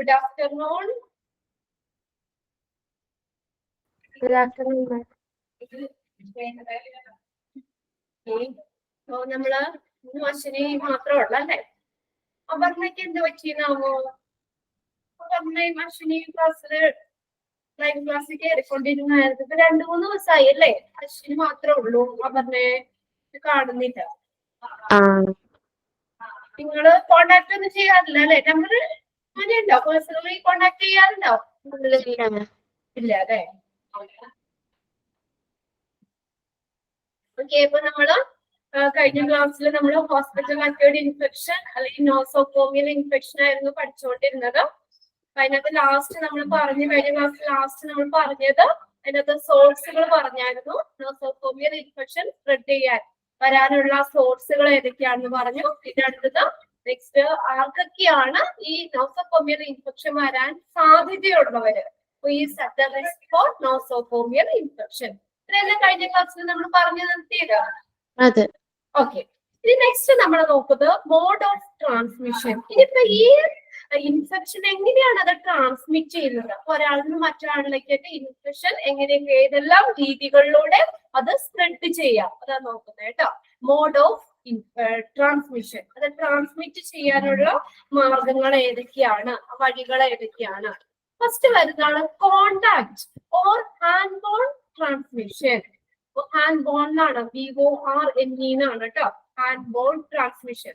Good afternoon. Good afternoon. നമ്മള് അശ്വിനി മാത്രമുള്ള അല്ലേ? അപർണയ്ക്ക് എന്ത് പറ്റിയെന്നാവോ? അപർണയും അശ്വിനി ക്ലാസ്സില് ലൈവ് ക്ലാസ്സിൽ കയറിക്കൊണ്ടിരുന്നായിരുന്നു. ഇപ്പൊ 2-3 ദിവസമായി അല്ലേ? അശ്വിനി മാത്രമേ ഉള്ളൂ, അപർണയെ കാണുന്നില്ല. നിങ്ങള് കോണ്ടാക്ട് ഒന്നും ചെയ്യാറില്ല അല്ലെ? നമ്പർ അങ്ങനെയുണ്ടോ? പേഴ്സണലി കോണ്ടാക്ട് ചെയ്യാറുണ്ടോ? ഇല്ല അല്ലേ? ഓക്കെ. ഇപ്പൊ നമ്മള് കഴിഞ്ഞ ക്ലാസ്സിൽ നമ്മൾ ഹോസ്പിറ്റൽ അക്വേർഡ് ഇൻഫെക്ഷൻ അല്ലെങ്കിൽ നോസോകോമിയൽ ഇൻഫെക്ഷൻ ആയിരുന്നു പഠിച്ചുകൊണ്ടിരുന്നത്. അതിനകത്ത് ലാസ്റ്റ് നമ്മൾ പറഞ്ഞു, കഴിഞ്ഞ ക്ലാസ്സിൽ ലാസ്റ്റ് നമ്മൾ പറഞ്ഞത് അതിനകത്ത് സോഴ്സുകൾ പറഞ്ഞായിരുന്നു. നോസോകോമിയൽ ഇൻഫെക്ഷൻ സ്പ്രെഡ് ചെയ്യാൻ വരാനുള്ള സോഴ്സുകൾ ഏതൊക്കെയാണെന്ന് പറഞ്ഞു. പിന്നെ അടുത്തത് നെക്സ്റ്റ് ആർക്കൊക്കെയാണ് ഈ നോസോകോമിയൽ ഇൻഫെക്ഷൻ വരാൻ സാധ്യതയുള്ളവര്, is at the risk for nosocomial infection. ഇതെല്ലാം കഴിഞ്ഞ ക്ലാസ്സിൽ നമ്മൾ പറഞ്ഞു നിർത്തിയത്. അതെ. ഓക്കെ. ഇനി നെക്സ്റ്റ് നമ്മൾ നോക്കുന്നത് മോഡ് ഓഫ് ട്രാൻസ്മിഷൻ. ഇനിയിപ്പോ ഈ ഇൻഫെക്ഷൻ എങ്ങനെയാണ് അത് ട്രാൻസ്മിറ്റ് ചെയ്യുന്നത്? ഒരാളിൽ നിന്ന് മറ്റൊരാളിലേക്കൊക്കെ ഇൻഫെക്ഷൻ എങ്ങനെയൊക്കെ ഏതെല്ലാം രീതികളിലൂടെ അത് സ്പ്രെഡ് ചെയ്യാം, അതാണ് നോക്കുന്നത് കേട്ടോ. മോഡ് ഓഫ് ട്രാൻസ്മിഷൻ, അത് ട്രാൻസ്മിറ്റ് ചെയ്യാനുള്ള മാർഗങ്ങൾ ഏതൊക്കെയാണ്, വഴികൾ ഏതൊക്കെയാണ്? ഫസ്റ്റ് വരുന്നതാണ് contact or hand borne transmission. Hand borne എന്നാണ്, BORNE എന്നാണ് കേട്ടോ, ഹാൻഡ് ബോൺ ട്രാൻസ്മിഷൻ.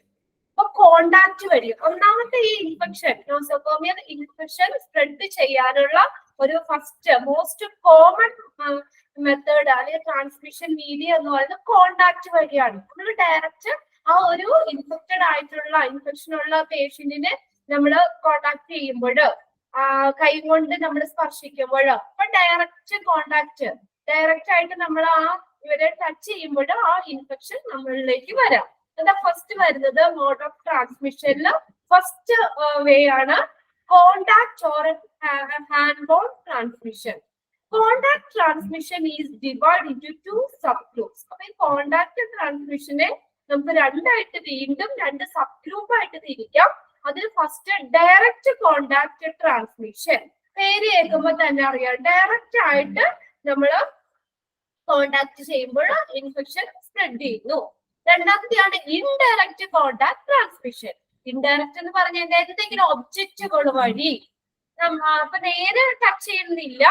അപ്പൊ കോണ്ടാക്ട് വഴി ഒന്നാമത്തെ ഈ ഇൻഫെക്ഷൻ, നോസോകോമിയൽ ഇൻഫെക്ഷൻ സ്പ്രെഡ് ചെയ്യാനുള്ള ഒരു ഫസ്റ്റ് മോസ്റ്റ് കോമൺ മെത്തേഡ് അല്ലെങ്കിൽ ട്രാൻസ്മിഷൻ മീഡിയ എന്ന് പറയുന്നത് കോണ്ടാക്ട് വഴിയാണ്. നമ്മൾ ഡയറക്റ്റ് ആ ഒരു ഇൻഫെക്റ്റഡ് ആയിട്ടുള്ള ഇൻഫെക്ഷൻ ഉള്ള പേഷ്യന്റിനെ നമ്മൾ കോണ്ടാക്ട് ചെയ്യുമ്പോൾ, കൈ കൊണ്ട് നമ്മൾ സ്പർശിക്കുമ്പോൾ, അപ്പൊ ഡയറക്റ്റ് കോണ്ടാക്ട്, ഡയറക്റ്റ് ആയിട്ട് നമ്മൾ ആ ഇവരെ ടച്ച് ചെയ്യുമ്പോൾ ആ ഇൻഫെക്ഷൻ നമ്മളിലേക്ക് വരാം. അതാ ഫസ്റ്റ് വരുന്നത് മോഡ് ഓഫ് ട്രാൻസ്മിഷനിൽ ഫസ്റ്റ് വേ ആണ് contact or hand borne transmission. Contact transmission is divide into 2 sub groups. അപ്പൊ ഈ കോണ്ടാക്ട് ട്രാൻസ്മിഷനെ നമുക്ക് രണ്ടായിട്ട്, വീണ്ടും 2 സബ് ഗ്രൂപ്പ് ആയിട്ട് തിരിക്കാം. അതിൽ ഫസ്റ്റ് ഡയറക്റ്റ് കോണ്ടാക്ട് ട്രാൻസ്മിഷൻ. പേര് കേൾക്കുമ്പോൾ തന്നെ അറിയാം, ഡയറക്റ്റ് ആയിട്ട് നമ്മൾ കോണ്ടാക്ട് ചെയ്യുമ്പോൾ ഇൻഫെക്ഷൻ സ്പ്രെഡ് ചെയ്യുന്നു. രണ്ടാമത്തെയാണ് ഇൻഡയറക്റ്റ് കോണ്ടാക്ട് ട്രാൻസ്മിഷൻ. ഇൻഡയറക്റ്റ് എന്ന് പറഞ്ഞാൽ എന്തെങ്കിലും ഒബ്ജക്റ്റുകൾ വഴി, അപ്പൊ നേരെ ടച്ച് ചെയ്യുന്നില്ല,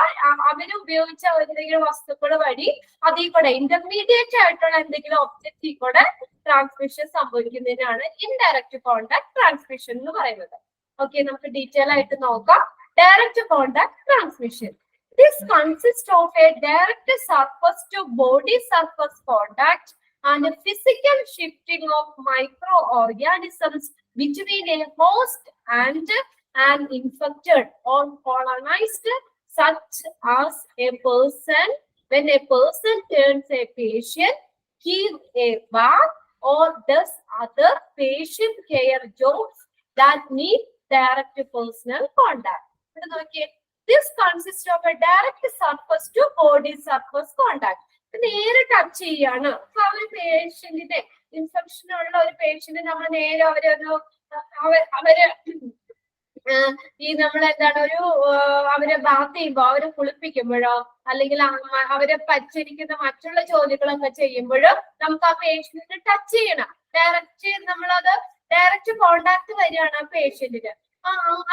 അവര് ഉപയോഗിച്ച എന്തെങ്കിലും വസ്തുക്കൾ വഴി അതിൽ കൂടെ ഇന്റർമീഡിയറ്റ് ആയിട്ടുള്ള എന്തെങ്കിലും ഒബ്ജക്റ്റിൽ കൂടെ ട്രാൻസ്മിഷൻ സംഭവിക്കുന്നതിനാണ് ഇൻഡയറക്റ്റ് കോണ്ടാക്ട് ട്രാൻസ്മിഷൻ എന്ന് പറയുന്നത്. ഓക്കെ, നമുക്ക് ഡീറ്റെയിൽ ആയിട്ട് നോക്കാം. Direct contact transmission. This consists of a direct surface to body surface contact and a physical shifting of microorganisms between a host and an infected or colonized, such as a person. When a person turns a patient, gives a bath or does other patient care jobs that need direct personal contact. This consists of a direct surface to body surface contact. നേരെ touch ചെയ്യാണ്. അപ്പൊ ഒരു പേഷ്യന്റിനെ, infection ഉള്ള ഒരു patient നമ്മൾ നേരെ അവര് ഈ നമ്മൾ എന്താണ് അവരെ ബാത്ത് ചെയ്യുമ്പോ, അവരെ കുളിപ്പിക്കുമ്പോഴോ അല്ലെങ്കിൽ അവരെ പരിചരിക്കുന്ന മറ്റുള്ള ജോലികളൊക്കെ ചെയ്യുമ്പോഴോ നമുക്ക് ആ പേഷ്യന്റിനെ ടച്ച് ചെയ്യണം. ഡയറക്റ്റ് നമ്മളത് ഡയറക്റ്റ് കോണ്ടാക്ട് വരികയാണ് ആ പേഷ്യന്റിന്.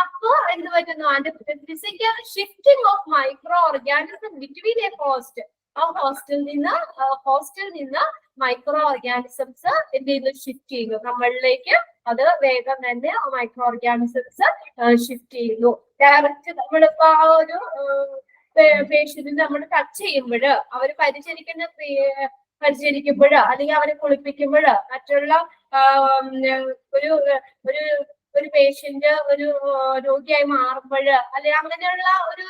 അപ്പോ എന്ത് പറ്റുന്നു? അതിന്റെ physical shifting of micro organism between a host. ആ ഹോസ്റ്റിൽ നിന്ന് മൈക്രോ ഓർഗാനിസംസ് എന്ത് ചെയ്യുന്നു? ഷിഫ്റ്റ് ചെയ്യുന്നു നമ്മളിലേക്ക്. അത് വേഗം തന്നെ മൈക്രോ ഓർഗാനിസംസ് ഷിഫ്റ്റ് ചെയ്യുന്നു. ഡയറക്റ്റ് നമ്മളിപ്പോ ആ ഒരു പേഷ്യന്റിന് നമ്മൾ ടച്ച് ചെയ്യുമ്പോൾ, അവർ പരിചരിക്കുമ്പോൾ അല്ലെങ്കിൽ അവരെ കുളിപ്പിക്കുമ്പോൾ, മറ്റുള്ള ഒരു പേഷ്യന്റ് ഒരു രോഗിയായി മാറുമ്പോൾ, അല്ലെങ്കിൽ അങ്ങനെയുള്ള ഒരു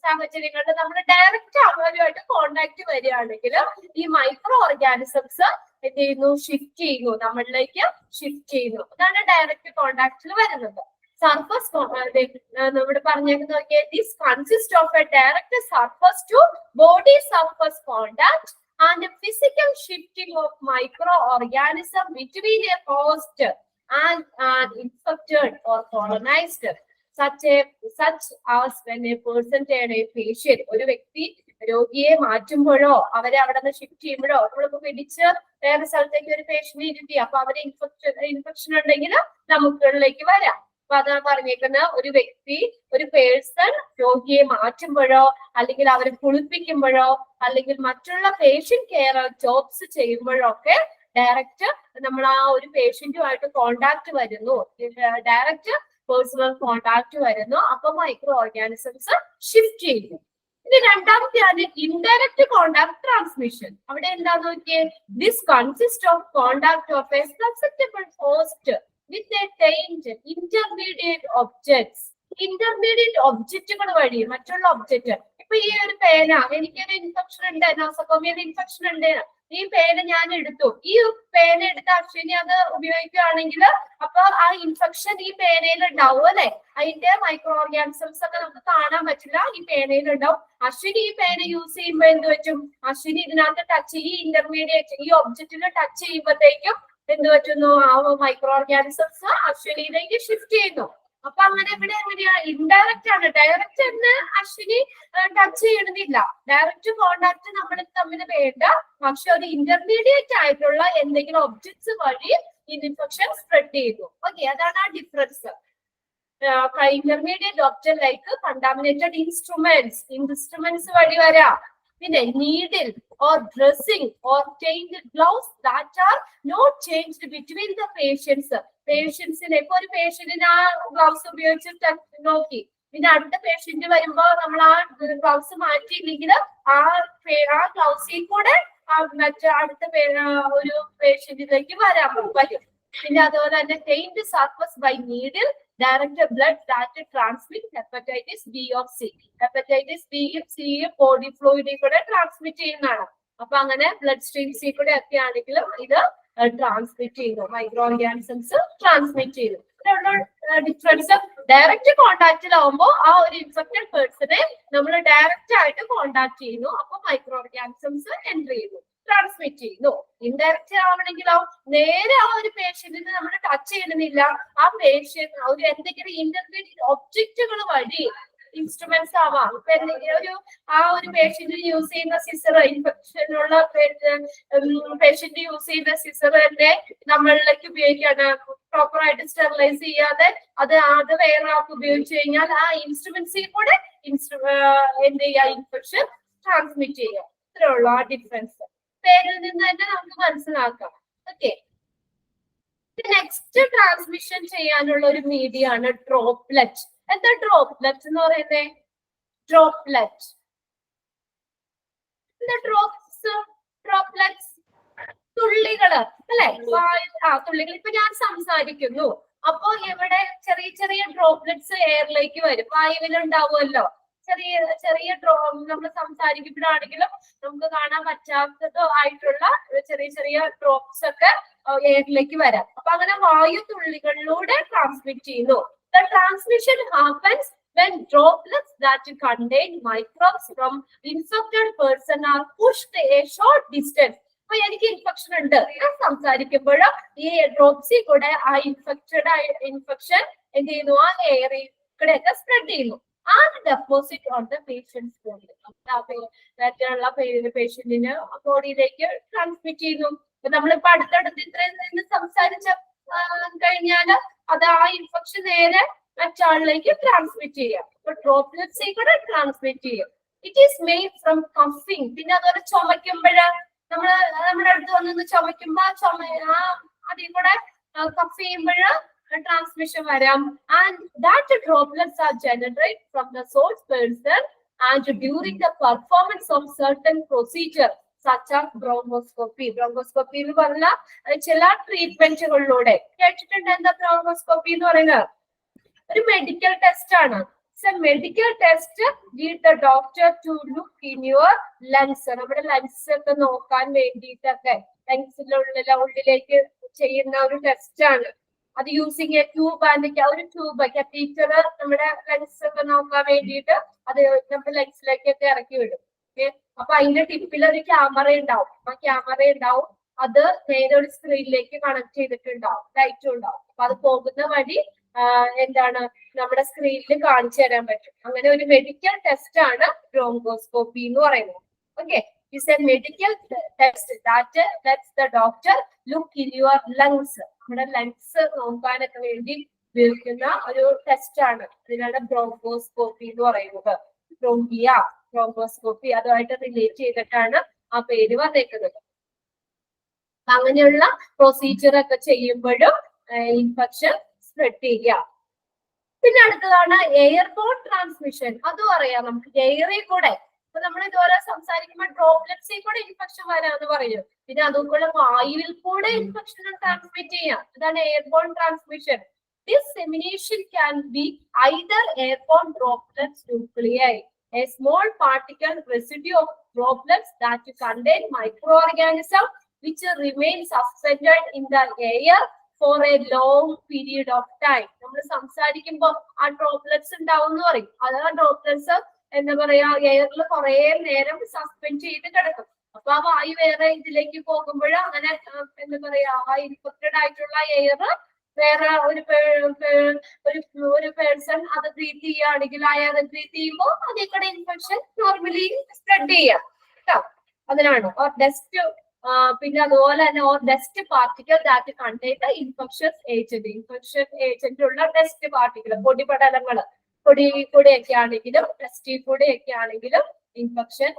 സാഹചര്യങ്ങളിൽ നമ്മൾ ഡയറക്റ്റ് അവരുമായിട്ട് കോണ്ടാക്ട് വരികയാണെങ്കിൽ ഈ മൈക്രോ ഓർഗാനിസംസ് എന്ത് ചെയ്യുന്നു? ഷിഫ്റ്റ് ചെയ്യുന്നു, നമ്മളിലേക്ക് ഷിഫ്റ്റ് ചെയ്യുന്നു. അതാണ് ഡയറക്റ്റ് കോണ്ടാക്റ്റിൽ വരുന്നത്. സർഫസ് നമ്മുടെ പറഞ്ഞേക്കുന്നത് നോക്കിയാൽ this consist of a direct surface to body surface contact and physical shifting of micro organism between a host and infected or colonized. such as when a person turn a patient, ഒരു വ്യക്തി രോഗിയെ മാറ്റുമ്പോഴോ അവരെ അവിടെ നിന്ന് shift ചെയ്യുമ്പോഴോ നമ്മളിപ്പോ പിടിച്ച് വേറെ സ്ഥലത്തേക്ക് ഒരു പേഷ്യന്റ് ഇരുത്തി അപ്പൊ അവരെ ഇൻഫെക്ഷൻ ഉണ്ടെങ്കിൽ നമുക്കുള്ളിലേക്ക് വരാം. അപ്പൊ അതാണ് പറഞ്ഞേക്കുന്നത്, ഒരു വ്യക്തി ഒരു പേഴ്സൺ രോഗിയെ മാറ്റുമ്പോഴോ അല്ലെങ്കിൽ അവരെ കുളിപ്പിക്കുമ്പോഴോ അല്ലെങ്കിൽ മറ്റുള്ള പേഷ്യന്റ് കെയർ ജോബ്സ് ചെയ്യുമ്പോഴോ ഒക്കെ ഡയറക്റ്റ് നമ്മൾ ആ ഒരു പേഷ്യന്റുമായിട്ട് കോണ്ടാക്ട് വരുന്നു, ഡയറക്റ്റ് പേഴ്സണൽ കോണ്ടാക്ട് വരുന്നു. അപ്പൊ മൈക്രോ ഓർഗാനിസംസ് ഷിഫ്റ്റ് ചെയ്യുന്നു. ഇനി രണ്ടാമത്തെയാണ് ഇൻഡയറക്റ്റ് കോണ്ടാക്ട് ട്രാൻസ്മിഷൻ. അവിടെ എന്താന്ന് നോക്കിയേ, this consist of contact of a susceptible host with a tainted intermediate objects. Intermediate ഒബ്ജക്റ്റുകൾ വഴി മറ്റുള്ള ഒബ്ജക്റ്റ്, ഇപ്പൊ ഈ ഒരു പേന, എനിക്കൊരു ഇൻഫെക്ഷൻ ഉണ്ട്, നോസോകോമിയൽ ഇൻഫെക്ഷൻ ഉണ്ട്, ഈ പേന ഞാൻ എടുത്തു, ഈ പേന എടുത്ത് അശ്വിനി അത് ഉപയോഗിക്കുകയാണെങ്കിൽ അപ്പൊ ആ ഇൻഫെക്ഷൻ ഈ പേനയിൽ ഉണ്ടാവും അല്ലെ. അതിന്റെ മൈക്രോ ഓർഗാനിസംസ് ഒക്കെ നമുക്ക് കാണാൻ പറ്റില്ല, ഈ പേനയിൽ ഉണ്ടാവും. അശ്വിനി ഈ പേന യൂസ് ചെയ്യുമ്പോൾ എന്ത് പറ്റും, അശ്വിനി ഇതിനകത്ത് ടച്ച്, ഈ ഇന്റർമീഡിയറ്റ് ഈ ഒബ്ജക്റ്റിൽ ടച്ച് ചെയ്യുമ്പോഴത്തേക്കും എന്ത് പറ്റുന്നു, ആ മൈക്രോ ഓർഗാനിസംസ് അശ്വിനിയിലേക്ക് ഷിഫ്റ്റ് ചെയ്യുന്നു. അപ്പൊ അങ്ങനെ ഇവിടെ എങ്ങനെയാണ്, ഇൻഡയറക്റ്റ് ആണ്. ഡയറക്റ്റ് തന്നെ അശ്വിനി ടച്ച് ചെയ്യണമെന്നില്ല, ഡയറക്റ്റ് കോണ്ടാക്ട് നമ്മൾ തമ്മിൽ വേണ്ട. പക്ഷെ ഒരു ഇന്റർമീഡിയറ്റ് ആയിട്ടുള്ള എന്തെങ്കിലും ഒബ്ജക്ട്സ് വഴി ഇൻഫെക്ഷൻ സ്പ്രെഡ് ചെയ്യുന്നു. ഓക്കെ, അതാണ് ആ difference. Intermediate object like contaminated instruments വഴി വരാം. പിന്നെ needle or dressing or changed gloves that are not changed between the patients. പേഷ്യൻസിനെ ഇപ്പൊ ഒരു പേഷ്യന്റിന് ആ ഗ്ലൗസ് ഉപയോഗിച്ച് നോക്കി, പിന്നെ അടുത്ത പേഷ്യന്റ് വരുമ്പോ നമ്മൾ ആ ഗ്ലൗസ് മാറ്റിയില്ലെങ്കിൽ ആ ഗ്ലൗസിൽ കൂടെ മറ്റേ അടുത്ത ഒരു പേഷ്യന്റിലേക്ക് വരും. പിന്നെ അതുപോലെ തന്നെ tainted surface by needle direct blood that transmit hepatitis B of C. Hepatitis ബിയും സിയും ബോഡി ഫ്ലൂയിഡിൽ കൂടെ ട്രാൻസ്മിറ്റ് ചെയ്യുന്നതാണ്. അപ്പൊ അങ്ങനെ ബ്ലഡ് സ്ട്രീംസിൽ കൂടെ ഒക്കെ ആണെങ്കിലും ഇത് ട്രാൻസ്മിറ്റ് ചെയ്യുന്നു, മൈക്രോ ഓർഗാനിസംസ് ട്രാൻസ്മിറ്റ് ചെയ്യുന്നു. ഡിഫറൻസ്, ഡയറക്റ്റ് കോണ്ടാക്റ്റിലാവുമ്പോൾ ആ ഒരു ഇൻഫെക്റ്റഡ് പേഴ്സണെ നമ്മൾ ഡയറക്റ്റ് ആയിട്ട് കോണ്ടാക്ട് ചെയ്യുന്നു, അപ്പൊ മൈക്രോ ഓർഗാനിസംസ് എൻറ്റർ ചെയ്യുന്നു, ട്രാൻസ്മിറ്റ് ചെയ്യുന്നു. ഇൻഡയറക്റ്റ് ആവണമെങ്കിലോ നേരെ ആ ഒരു പേഷ്യന്റിന് നമ്മൾ ടച്ച് ചെയ്യണമെന്നില്ല, ആ പേഷ്യന്റ് ഒരു എന്തെങ്കിലും ഇന്റർമീഡിയറ്റ് ഒബ്ജക്റ്റുകൾ വഴി ഇൻസ്ട്രുമെന്റ്സ് ആവാം. ഇപ്പൊ എന്തെങ്കിലും ആ ഒരു പേഷ്യന്റ് യൂസ് ചെയ്യുന്ന സിസർ, ഇൻഫെക്ഷനുള്ള പേഷ്യന്റ് യൂസ് ചെയ്യുന്ന സിസറിന്റെ നമ്മളിലേക്ക് ഉപയോഗിക്കാണ്, പ്രോപ്പർ ആയിട്ട് സ്റ്റെറിലൈസ് ചെയ്യാതെ അത് വേറെ ആൾക്ക് ഉപയോഗിച്ചു കഴിഞ്ഞാൽ ആ ഇൻസ്ട്രുമെന്റ്സിൽ കൂടെ എന്ത് ചെയ്യുക, ഇൻഫെക്ഷൻ ട്രാൻസ്മിറ്റ് ചെയ്യുക. ഇത്രയുള്ള ആ ഡിഫറൻസ് പേരിൽ നിന്ന് തന്നെ നമുക്ക് മനസ്സിലാക്കാം. ഓക്കെ, നെക്സ്റ്റ് ട്രാൻസ്മിഷൻ ചെയ്യാനുള്ള ഒരു മീഡിയ ആണ് ഡ്രോപ്ലെറ്റ്. എന്താ ഡ്രോപ്ലെറ്റ് എന്ന് പറയുന്നത്? ഡ്രോപ്ലെറ്റ് ഡ്രോപ്ലെറ്റ്സ് തുള്ളികള് അല്ലെ, തുള്ളികൾ. ഇപ്പൊ ഞാൻ സംസാരിക്കുന്നു, അപ്പൊ ഇവിടെ ചെറിയ ചെറിയ ഡ്രോപ്ലെറ്റ്സ് എയറിലേക്ക് വരും, വായുവിലുണ്ടാവുമല്ലോ. ചെറിയ നമ്മൾ സംസാരിക്കുമ്പോഴാണെങ്കിലും നമുക്ക് കാണാൻ പറ്റാത്തതോ ആയിട്ടുള്ള ചെറിയ ഡ്രോപ്സ് ഒക്കെ എയറിലേക്ക് വരാം. അപ്പൊ അങ്ങനെ വായു തുള്ളികളിലൂടെ ട്രാൻസ്മിറ്റ് ചെയ്യുന്നു. The transmission happens when droplets that contain microbes from infected person are pushed a short distance. അപ്പൊ എനിക്ക് ഇൻഫെക്ഷൻ ഉണ്ട്, ഞാൻ സംസാരിക്കുമ്പോൾ ഈ ഡ്രോപ്സിൽ കൂടെ ആ ഇൻഫെക്ഷൻ എന്ത് ചെയ്യുന്നു, ആ എയറിൽ കൂടെ ഒക്കെ സ്പ്രെഡ് ചെയ്യുന്നു. and deposit on the patient's body. മറ്റുള്ള പേഷ്യന്റിന് ബോഡിയിലേക്ക് ട്രാൻസ്മിറ്റ് ചെയ്യുന്നു. നമ്മളിപ്പോ അടുത്തടുത്ത് ഇത്രയും നിന്ന് സംസാരിച്ച കഴിഞ്ഞാൽ അത് ആ ഇൻഫെക്ഷൻ നേരെ മറ്റാളിലേക്ക് ട്രാൻസ്മിറ്റ് ചെയ്യാം. അപ്പൊ ഡ്രോപ്ലെറ്റ്സിൽ കൂടെ ട്രാൻസ്മിറ്റ് ചെയ്യും. ഇറ്റ് ഈസ് മെയ്ഡ് ഫ്രം കഫിങ്. പിന്നെ അതുപോലെ ചുമയ്ക്കുമ്പോഴ് നമ്മുടെ അടുത്ത് വന്ന് ചുമയ്ക്കുമ്പോ അതിൽ കൂടെ കഫ് ചെയ്യുമ്പോഴ് transmission varam, and that droplets are generated from the source person and during the performance of certain procedure such as bronchoscopy. Bronchoscopy എന്ന് പറഞ്ഞ ചില ട്രീറ്റ്മെന്റുകളിലൂടെ കേട്ടിട്ടുണ്ട്. എന്താ ബ്രോങ്കോസ്കോപ്പി എന്ന് പറയുന്നത്? ഒരു മെഡിക്കൽ ടെസ്റ്റ് ആണ്. It's a medical test lead the doctor to look in your lungs. നമ്മുടെ ലങ്സ് ഒക്കെ നോക്കാൻ വേണ്ടിയിട്ടൊക്കെ ലങ്സിന്റെ ഉള്ളിലേക്ക് ചെയ്യുന്ന ഒരു ടെസ്റ്റ് ആണ്. അത് യൂസിങ് എ ട്യൂബ് ആൻഡ് ഒരു ട്യൂബ് കത്തീറ്റർ നമ്മുടെ ലങ്സ് ഒക്കെ നോക്കാൻ വേണ്ടിയിട്ട് അത് നമ്മുടെ ലങ്സിലേക്കൊക്കെ ഇറക്കി വിടും. അപ്പൊ അതിന്റെ ടിപ്പിൽ ഒരു ക്യാമറ ഉണ്ടാവും. ആ ക്യാമറ ഉണ്ടാവും, അത് നേരെ ഒരു സ്ക്രീനിലേക്ക് കണക്ട് ചെയ്തിട്ടുണ്ടാവും, ലൈറ്റും ഉണ്ടാവും. അപ്പൊ അത് പോകുന്ന വഴി എന്താണ് നമ്മുടെ സ്ക്രീനിൽ കാണിച്ചു തരാൻ പറ്റും. അങ്ങനെ ഒരു മെഡിക്കൽ ടെസ്റ്റ് ആണ് ബ്രോങ്കോസ്കോപ്പി എന്ന് പറയുന്നത്. Okay, it's A medical test that let's the doctor look in your lungs. നമ്മുടെ ലങ്സ് നോക്കാനൊക്കെ വേണ്ടി ഉപയോഗിക്കുന്ന ഒരു ടെസ്റ്റ് ആണ്. ഇതിനാണ് ബ്രോങ്കോസ്കോപ്പി എന്ന് പറയുന്നത്. ബ്രോങ്കോസ്കോപ്പി അതുമായിട്ട് റിലേറ്റ് ചെയ്തിട്ടാണ് ആ പേര് വന്നേക്കുന്നത്. അങ്ങനെയുള്ള പ്രൊസീജിയർ ഒക്കെ ചെയ്യുമ്പോഴും ഇൻഫെക്ഷൻ സ്പ്രെഡ് ചെയ്യുക. പിന്നെ അടുത്തതാണ് എയർബോൺ ട്രാൻസ്മിഷൻ. അതും അറിയാം നമുക്ക്, എയറിൽ കൂടെ. അപ്പൊ നമ്മൾ ഇതുപോലെ സംസാരിക്കുമ്പോൾ ഡ്രോപ്ലെറ്റ്സിൽ കൂടെ ഇൻഫെക്ഷൻ വരാന്ന് പറയും. പിന്നെ അതുപോലെ വായുവിൽ കൂടെ ഇൻഫെക്ഷൻ ട്രാൻസ്മിറ്റ് ചെയ്യാം. അതാണ് airborne transmission. Dissemination can be either airborne droplets nuclei, a small particle residue of droplets that contain microorganism which remain suspended in the air for a long period of time. നമ്മൾ സംസാരിക്കുമ്പോൾ ആ droplets ഉണ്ടാവും എന്ന് പറയും. അത് ആ droplets എന്താ പറയാ എയറിൽ കുറെ നേരം സസ്പെൻഡ് ചെയ്ത് കിടക്കും. അപ്പൊ ആ വായു വേറെ ഇതിലേക്ക് പോകുമ്പോൾ അങ്ങനെ എന്താ പറയാ ആ ഇൻഫെക്റ്റഡ് ആയിട്ടുള്ള എയർ വേറെ ഒരു പേഴ്സൺ അത് ബ്രീത്ത് ചെയ്യുകയാണെങ്കിൽ അയാൾ ബ്രീത്ത് ചെയ്യുമ്പോൾ അതിൽ കൂടെ ഇൻഫെക്ഷൻ നോർമലി സ്പ്രെഡ് ചെയ്യാം കേട്ടോ. അതിനാണ് ഓർ ഡസ്റ്റ്. പിന്നെ അതുപോലെ തന്നെ or dust particle that contain the infection agent ഉള്ള ഡസ്റ്റ് പാർട്ടിക്കൽ, പൊടിപടലങ്ങൾ, പൊടിയൊക്കെ ആണെങ്കിലും ഡസ്റ്റി പൊടിയൊക്കെ ആണെങ്കിലും ഇൻഫെക്ഷൻ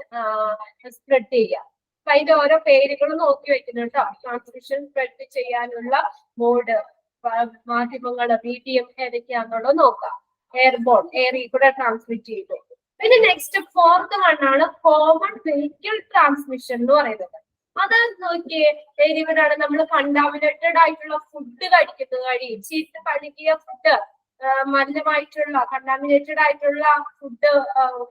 സ്പ്രെഡ് ചെയ്യാം. അപ്പൊ അതിന്റെ ഓരോ പേരുകൾ നോക്കി വെക്കുന്നുണ്ട്. ട്രാൻസ്മിഷൻ സ്പ്രെഡ് ചെയ്യാനുള്ള മോഡ്, മാധ്യമങ്ങൾ, മീഡിയം ഏതൊക്കെയാണെന്നുള്ളത് നോക്കാം. എയർബോൺ, എയറിൽ കൂടെ ട്രാൻസ്മിറ്റ് ചെയ്തു. പിന്നെ നെക്സ്റ്റ് ഫോർത്ത് വണ്ണാണ് കോമൺ വെഹിക്കിൾ ട്രാൻസ്മിഷൻ എന്ന് പറയുന്നത്. അത് നോക്കിയേ, ഇവിടെയാണ് നമ്മൾ കണ്ടാമിനേറ്റഡ് ആയിട്ടുള്ള ഫുഡ് കഴിക്കുന്നത് വഴി, ചീത്ത കഴുകിയ ഫുഡ്, മലിനമായിട്ടുള്ള കണ്ടാമിനേറ്റഡ് ആയിട്ടുള്ള ഫുഡ്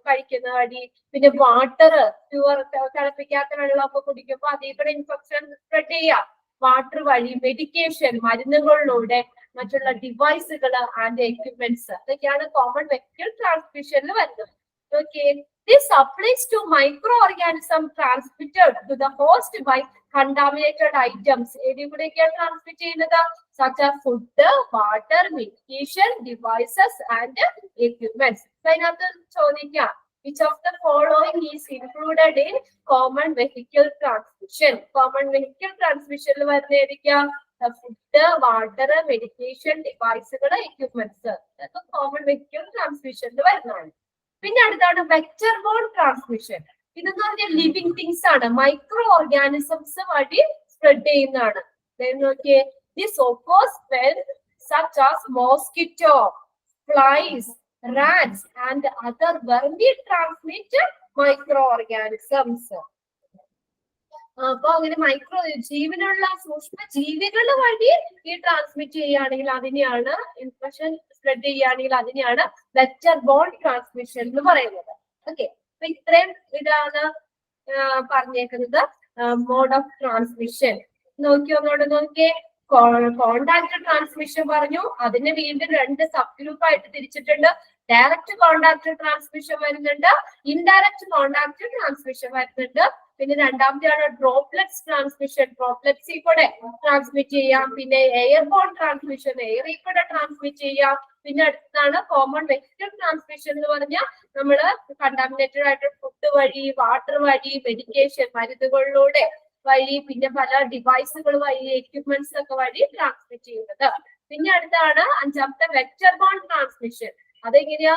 കഴിക്കുന്ന വഴി, പിന്നെ വാട്ടർ പ്യുവർ തിളപ്പിക്കാത്ത വെള്ളമൊക്കെ കുടിക്കുമ്പോൾ അതിൽ കൂടെ ഇൻഫെക്ഷൻ സ്പ്രെഡ് ചെയ്യാം. വാട്ടർ വഴി, മെഡിക്കേഷൻ, മരുന്നുകളിലൂടെ, മറ്റുള്ള ഡിവൈസുകൾ ആൻഡ് എക്യുപ്മെന്റ്സ്, അതൊക്കെയാണ് കോമൺ വെഹിക്കിൾ ട്രാൻസ്മിഷനിൽ വരുന്നത്. Okay, this applies to microorganism transmitted to the host by contaminated items. ഏതിലൂടെയൊക്കെയാണ് ട്രാൻസ്മിറ്റ് ചെയ്യുന്നത്? such as food, water, medication, devices and equipments. അതിനകത്ത് ചോദിക്കാം, which of the following is included in common vehicle transmission? Common vehicle transmission വരുന്ന ഏതൊക്കെയാ? Food, water, medication, ഡിവൈസുകൾ, equipments. അതൊക്കെ common vehicle ട്രാൻസ്മിഷനിൽ വരുന്നതാണ്. പിന്നെ അടുത്താണ് വെക്ടർ ബോൺ ട്രാൻസ്മിഷൻ. ഇതെന്ന് പറഞ്ഞാൽ ലിവിങ് തിങ്സ് ആണ്, മൈക്രോ ഓർഗാനിസംസ് വഴി സ്പ്രെഡ് ചെയ്യുന്നതാണ്. നോക്കിയേ, this occurs when such as mosquito, flies, rats and other vermi transmit microorganisms. അപ്പൊ അങ്ങനെ മൈക്രോ ജീവനുള്ള സൂക്ഷ്മ ജീവികൾ വഴി ഈ ട്രാൻസ്മിറ്റ് ചെയ്യുകയാണെങ്കിൽ അതിനെയാണ് ഇൻഫെക്ഷൻ സ്പ്രെഡ് ചെയ്യുകയാണെങ്കിൽ അതിനെയാണ് വെക്ടർ ബോൺ ട്രാൻസ്മിഷൻ എന്ന് പറയുന്നത്. ഓക്കെ, അപ്പൊ ഇത്രയും ഇതാണ് പറഞ്ഞേക്കുന്നത് മോഡ് ഓഫ് ട്രാൻസ്മിഷൻ. നോക്കിയേ, കോണ്ടാക്ട് ട്രാൻസ്മിഷൻ പറഞ്ഞു. അതിനെ വീണ്ടും രണ്ട് സബ് ഗ്രൂപ്പ് ആയിട്ട് തിരിച്ചിട്ടുണ്ട്. ഡയറക്റ്റ് കോണ്ടാക്ട് ട്രാൻസ്മിഷൻ വരുന്നുണ്ട്, ഇൻഡയറക്റ്റ് കോണ്ടാക്ട് ട്രാൻസ്മിഷൻ വരുന്നുണ്ട്. പിന്നെ രണ്ടാമത്തെയാണ് ഡ്രോപ്ലെറ്റ്സ് ട്രാൻസ്മിഷൻ, ഡ്രോപ്ലെറ്റ്സിൽ കൂടെ ട്രാൻസ്മിറ്റ് ചെയ്യാം. പിന്നെ എയർബോൺ ട്രാൻസ്മിഷൻ, എയറിൽ കൂടെ ട്രാൻസ്മിറ്റ് ചെയ്യാം. പിന്നെ അടുത്താണ് കോമൺ വെഹിക്കിൾ ട്രാൻസ്മിഷൻ എന്ന് പറഞ്ഞാൽ നമ്മള് കണ്ടാമിനേറ്റഡ് ആയിട്ട് ഫുഡ് വഴി, വാട്ടർ വഴി, മെഡിക്കേഷൻ, മരുന്നുകളിലൂടെ വഴി, പിന്നെ പല ഡിവൈസുകൾ വഴി, എക്യുപ്മെന്റ്സ് ഒക്കെ വഴി ട്രാൻസ്മിറ്റ് ചെയ്യുന്നത്. പിന്നെ അടുത്താണ് അഞ്ചാമത്തെ വെക്ടർ ബോൺ ട്രാൻസ്മിഷൻ. അതെങ്ങനെയാ?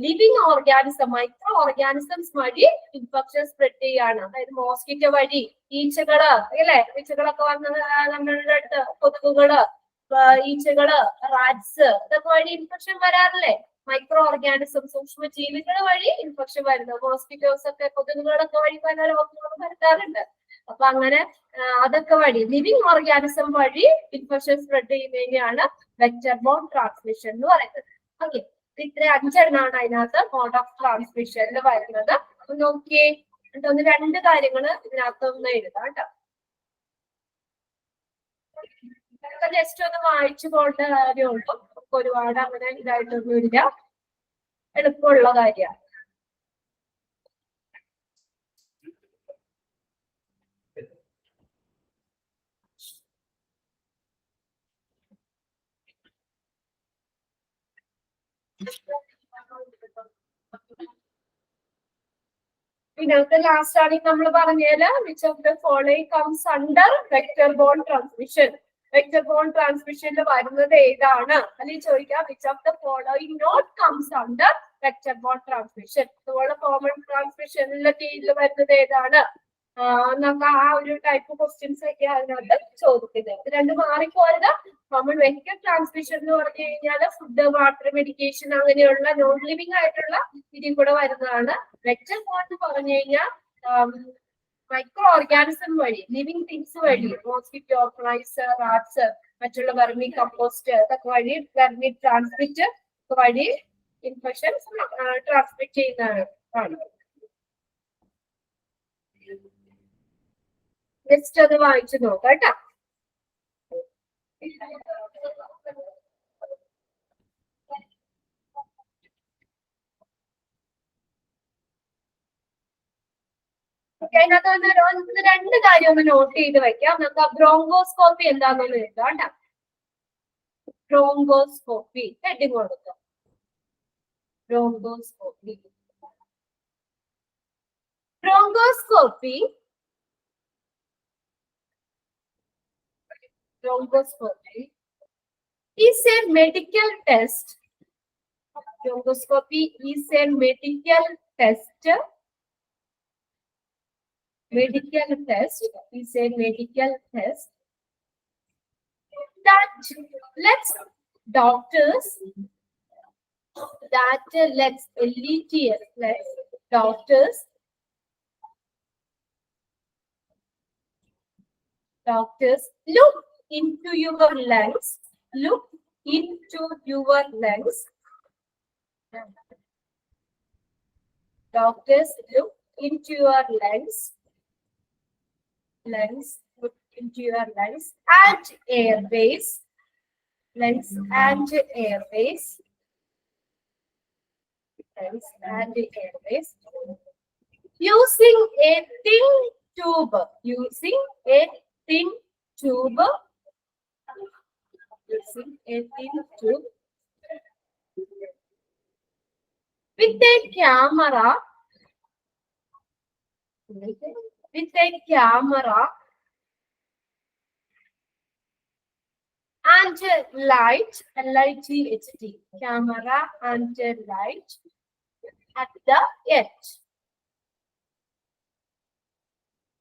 ലിവിങ് ഓർഗാനിസം, മൈക്രോ ഓർഗാനിസംസ് വഴി ഇൻഫെക്ഷൻ സ്പ്രെഡ് ചെയ്യാണ്. അതായത് മോസ്കിറ്റോ വഴി, ഈച്ചകള് അല്ലേ, ഈച്ചകളൊക്കെ വന്ന് നമ്മളുടെ അടുത്ത്, കൊതുകുകള്, ഈച്ചകള്, റാറ്റ്സ്, ഇതൊക്കെ വഴി ഇൻഫെക്ഷൻ വരാറില്ലേ? മൈക്രോ ഓർഗാനിസം, സൂക്ഷ്മ ജീവികൾ വഴി ഇൻഫെക്ഷൻ വരുന്നത്. മോസ്കിറ്റോസ് ഒക്കെ, കൊതുകുകളൊക്കെ വഴി പല രോഗങ്ങളും വരുത്താറുണ്ട്. അപ്പൊ അങ്ങനെ അതൊക്കെ വഴി, ലിവിങ് ഓർഗാനിസം വഴി ഇൻഫെക്ഷൻ സ്പ്രെഡ് ചെയ്യുന്നതിനെയാണ് വെക്ടർ ബോൺ ട്രാൻസ്മിഷൻ എന്ന് പറയുന്നത്. ഓക്കെ, ഇത്ര അഞ്ചെണ്ണാണ് അതിനകത്ത് മോഡ് ഓഫ് ട്രാൻസ്മിഷനിൽ വരുന്നത്. നോക്കിയേ, ഒന്ന് രണ്ട് കാര്യങ്ങൾ ഇതിനകത്ത് ഒന്ന് എഴുതാം കേട്ടോ. ജസ്റ്റ് ഒന്ന് വായിച്ചു പോകേണ്ട കാര്യമുള്ളൂ, ഒരുപാട് അങ്ങനെ ഇതായിട്ടൊന്നും ഇല്ല, എളുപ്പമുള്ള കാര്യമാണ്. ഇതിനകത്ത് ലാസ്റ്റ് ആണെങ്കിൽ നമ്മൾ പറഞ്ഞാല് which of the following comes under vector borne transmission. Vector borne ട്രാൻസ്മിഷനിൽ വരുന്നത് ഏതാണ് അല്ലെങ്കിൽ ചോദിക്കാം which of the following not comes under vector borne transmission. അതുപോലെ കോമൺ ട്രാൻസ്മിഷനിലെ കീഴിൽ വരുന്നത് ഏതാണ് നമുക്ക് ആ ഒരു ടൈപ്പ് ക്വസ്റ്റ്യൻസ് ഒക്കെ അതിനകത്ത് ചോദിക്കുന്നത്. രണ്ട് മാറിപ്പോയത് കോമൺ വെക്ടർ ട്രാൻസ്മിഷൻ എന്ന് പറഞ്ഞു കഴിഞ്ഞാൽ ഫുഡ്, വാട്ടർ, മെഡിക്കേഷൻ അങ്ങനെയുള്ള നോൺ ലിവിങ് ആയിട്ടുള്ള ഇതിൽ കൂടെ വരുന്നതാണ്. വെക്ടർ ബോൺ എന്ന് പറഞ്ഞു കഴിഞ്ഞാൽ മൈക്രോ ഓർഗാനിസം വഴി, ലിവിങ് തിങ്സ് വഴി, മോസ്കിറ്റോ, ഫ്ലൈസ്, റാറ്റ്സ്, മറ്റുള്ള വെർമി കമ്പോസ്റ്റ് അതൊക്കെ വഴി വെർമി ട്രാൻസ്മിറ്റ് വഴി ഇൻഫെക്ഷൻസ് ട്രാൻസ്മിറ്റ് ചെയ്യുന്നതാണ്. നെക്സ്റ്റ് അത് വായിച്ചു നോക്കാം കേട്ടോ. അതിനകത്ത് രണ്ട് കാര്യം ഒന്ന് നോട്ട് ചെയ്ത് വെക്കാം. നമുക്ക് ബ്രോങ്കോസ്കോപ്പി എന്താണെന്ന് എഴുതാം കേട്ടോ. ബ്രോങ്കോസ്കോപ്പി ഹെഡിങ് കൊടുക്കാം. Bronchoscopy. Bronchoscopy bronchoscopy is a medical test. Bronchoscopy is a medical test. Medical test is a medical test that lets doctors, doctors look into your lungs. Look into your lungs. Doctors look into your lungs. Look into your lungs and airways. Lungs and airways. Lungs and airways. Using a thin tube. Using a thin tube. Using a thin tube with a camera. With a camera and light, LIGHT, camera and light at the edge.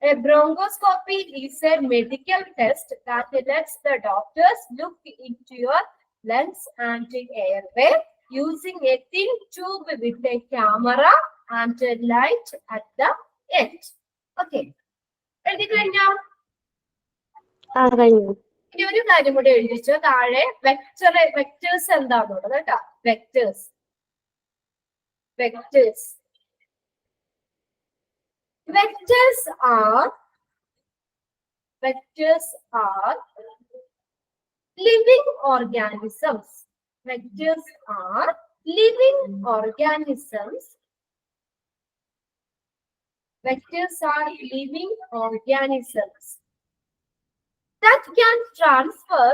A bronchoscopy is a medical test that lets the doctors look into your lungs and airway using a thin tube with a camera and light at the edge. Okay. എഴുതി കഴിഞ്ഞോ? ഇനി ഒരു കാര്യം കൂടി എഴുതിച്ചോ. താഴെ vectors എന്താണുള്ളത് കേട്ടോ. Vectors are living organisms. Vectors are living organisms. Vectors are living organisms that can transfer.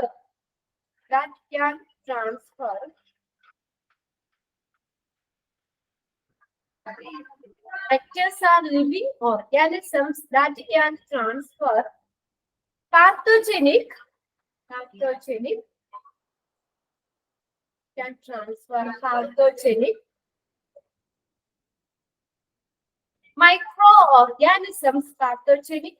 Vectors are living organisms that can transfer pathogenic, microorganisms, pathogenic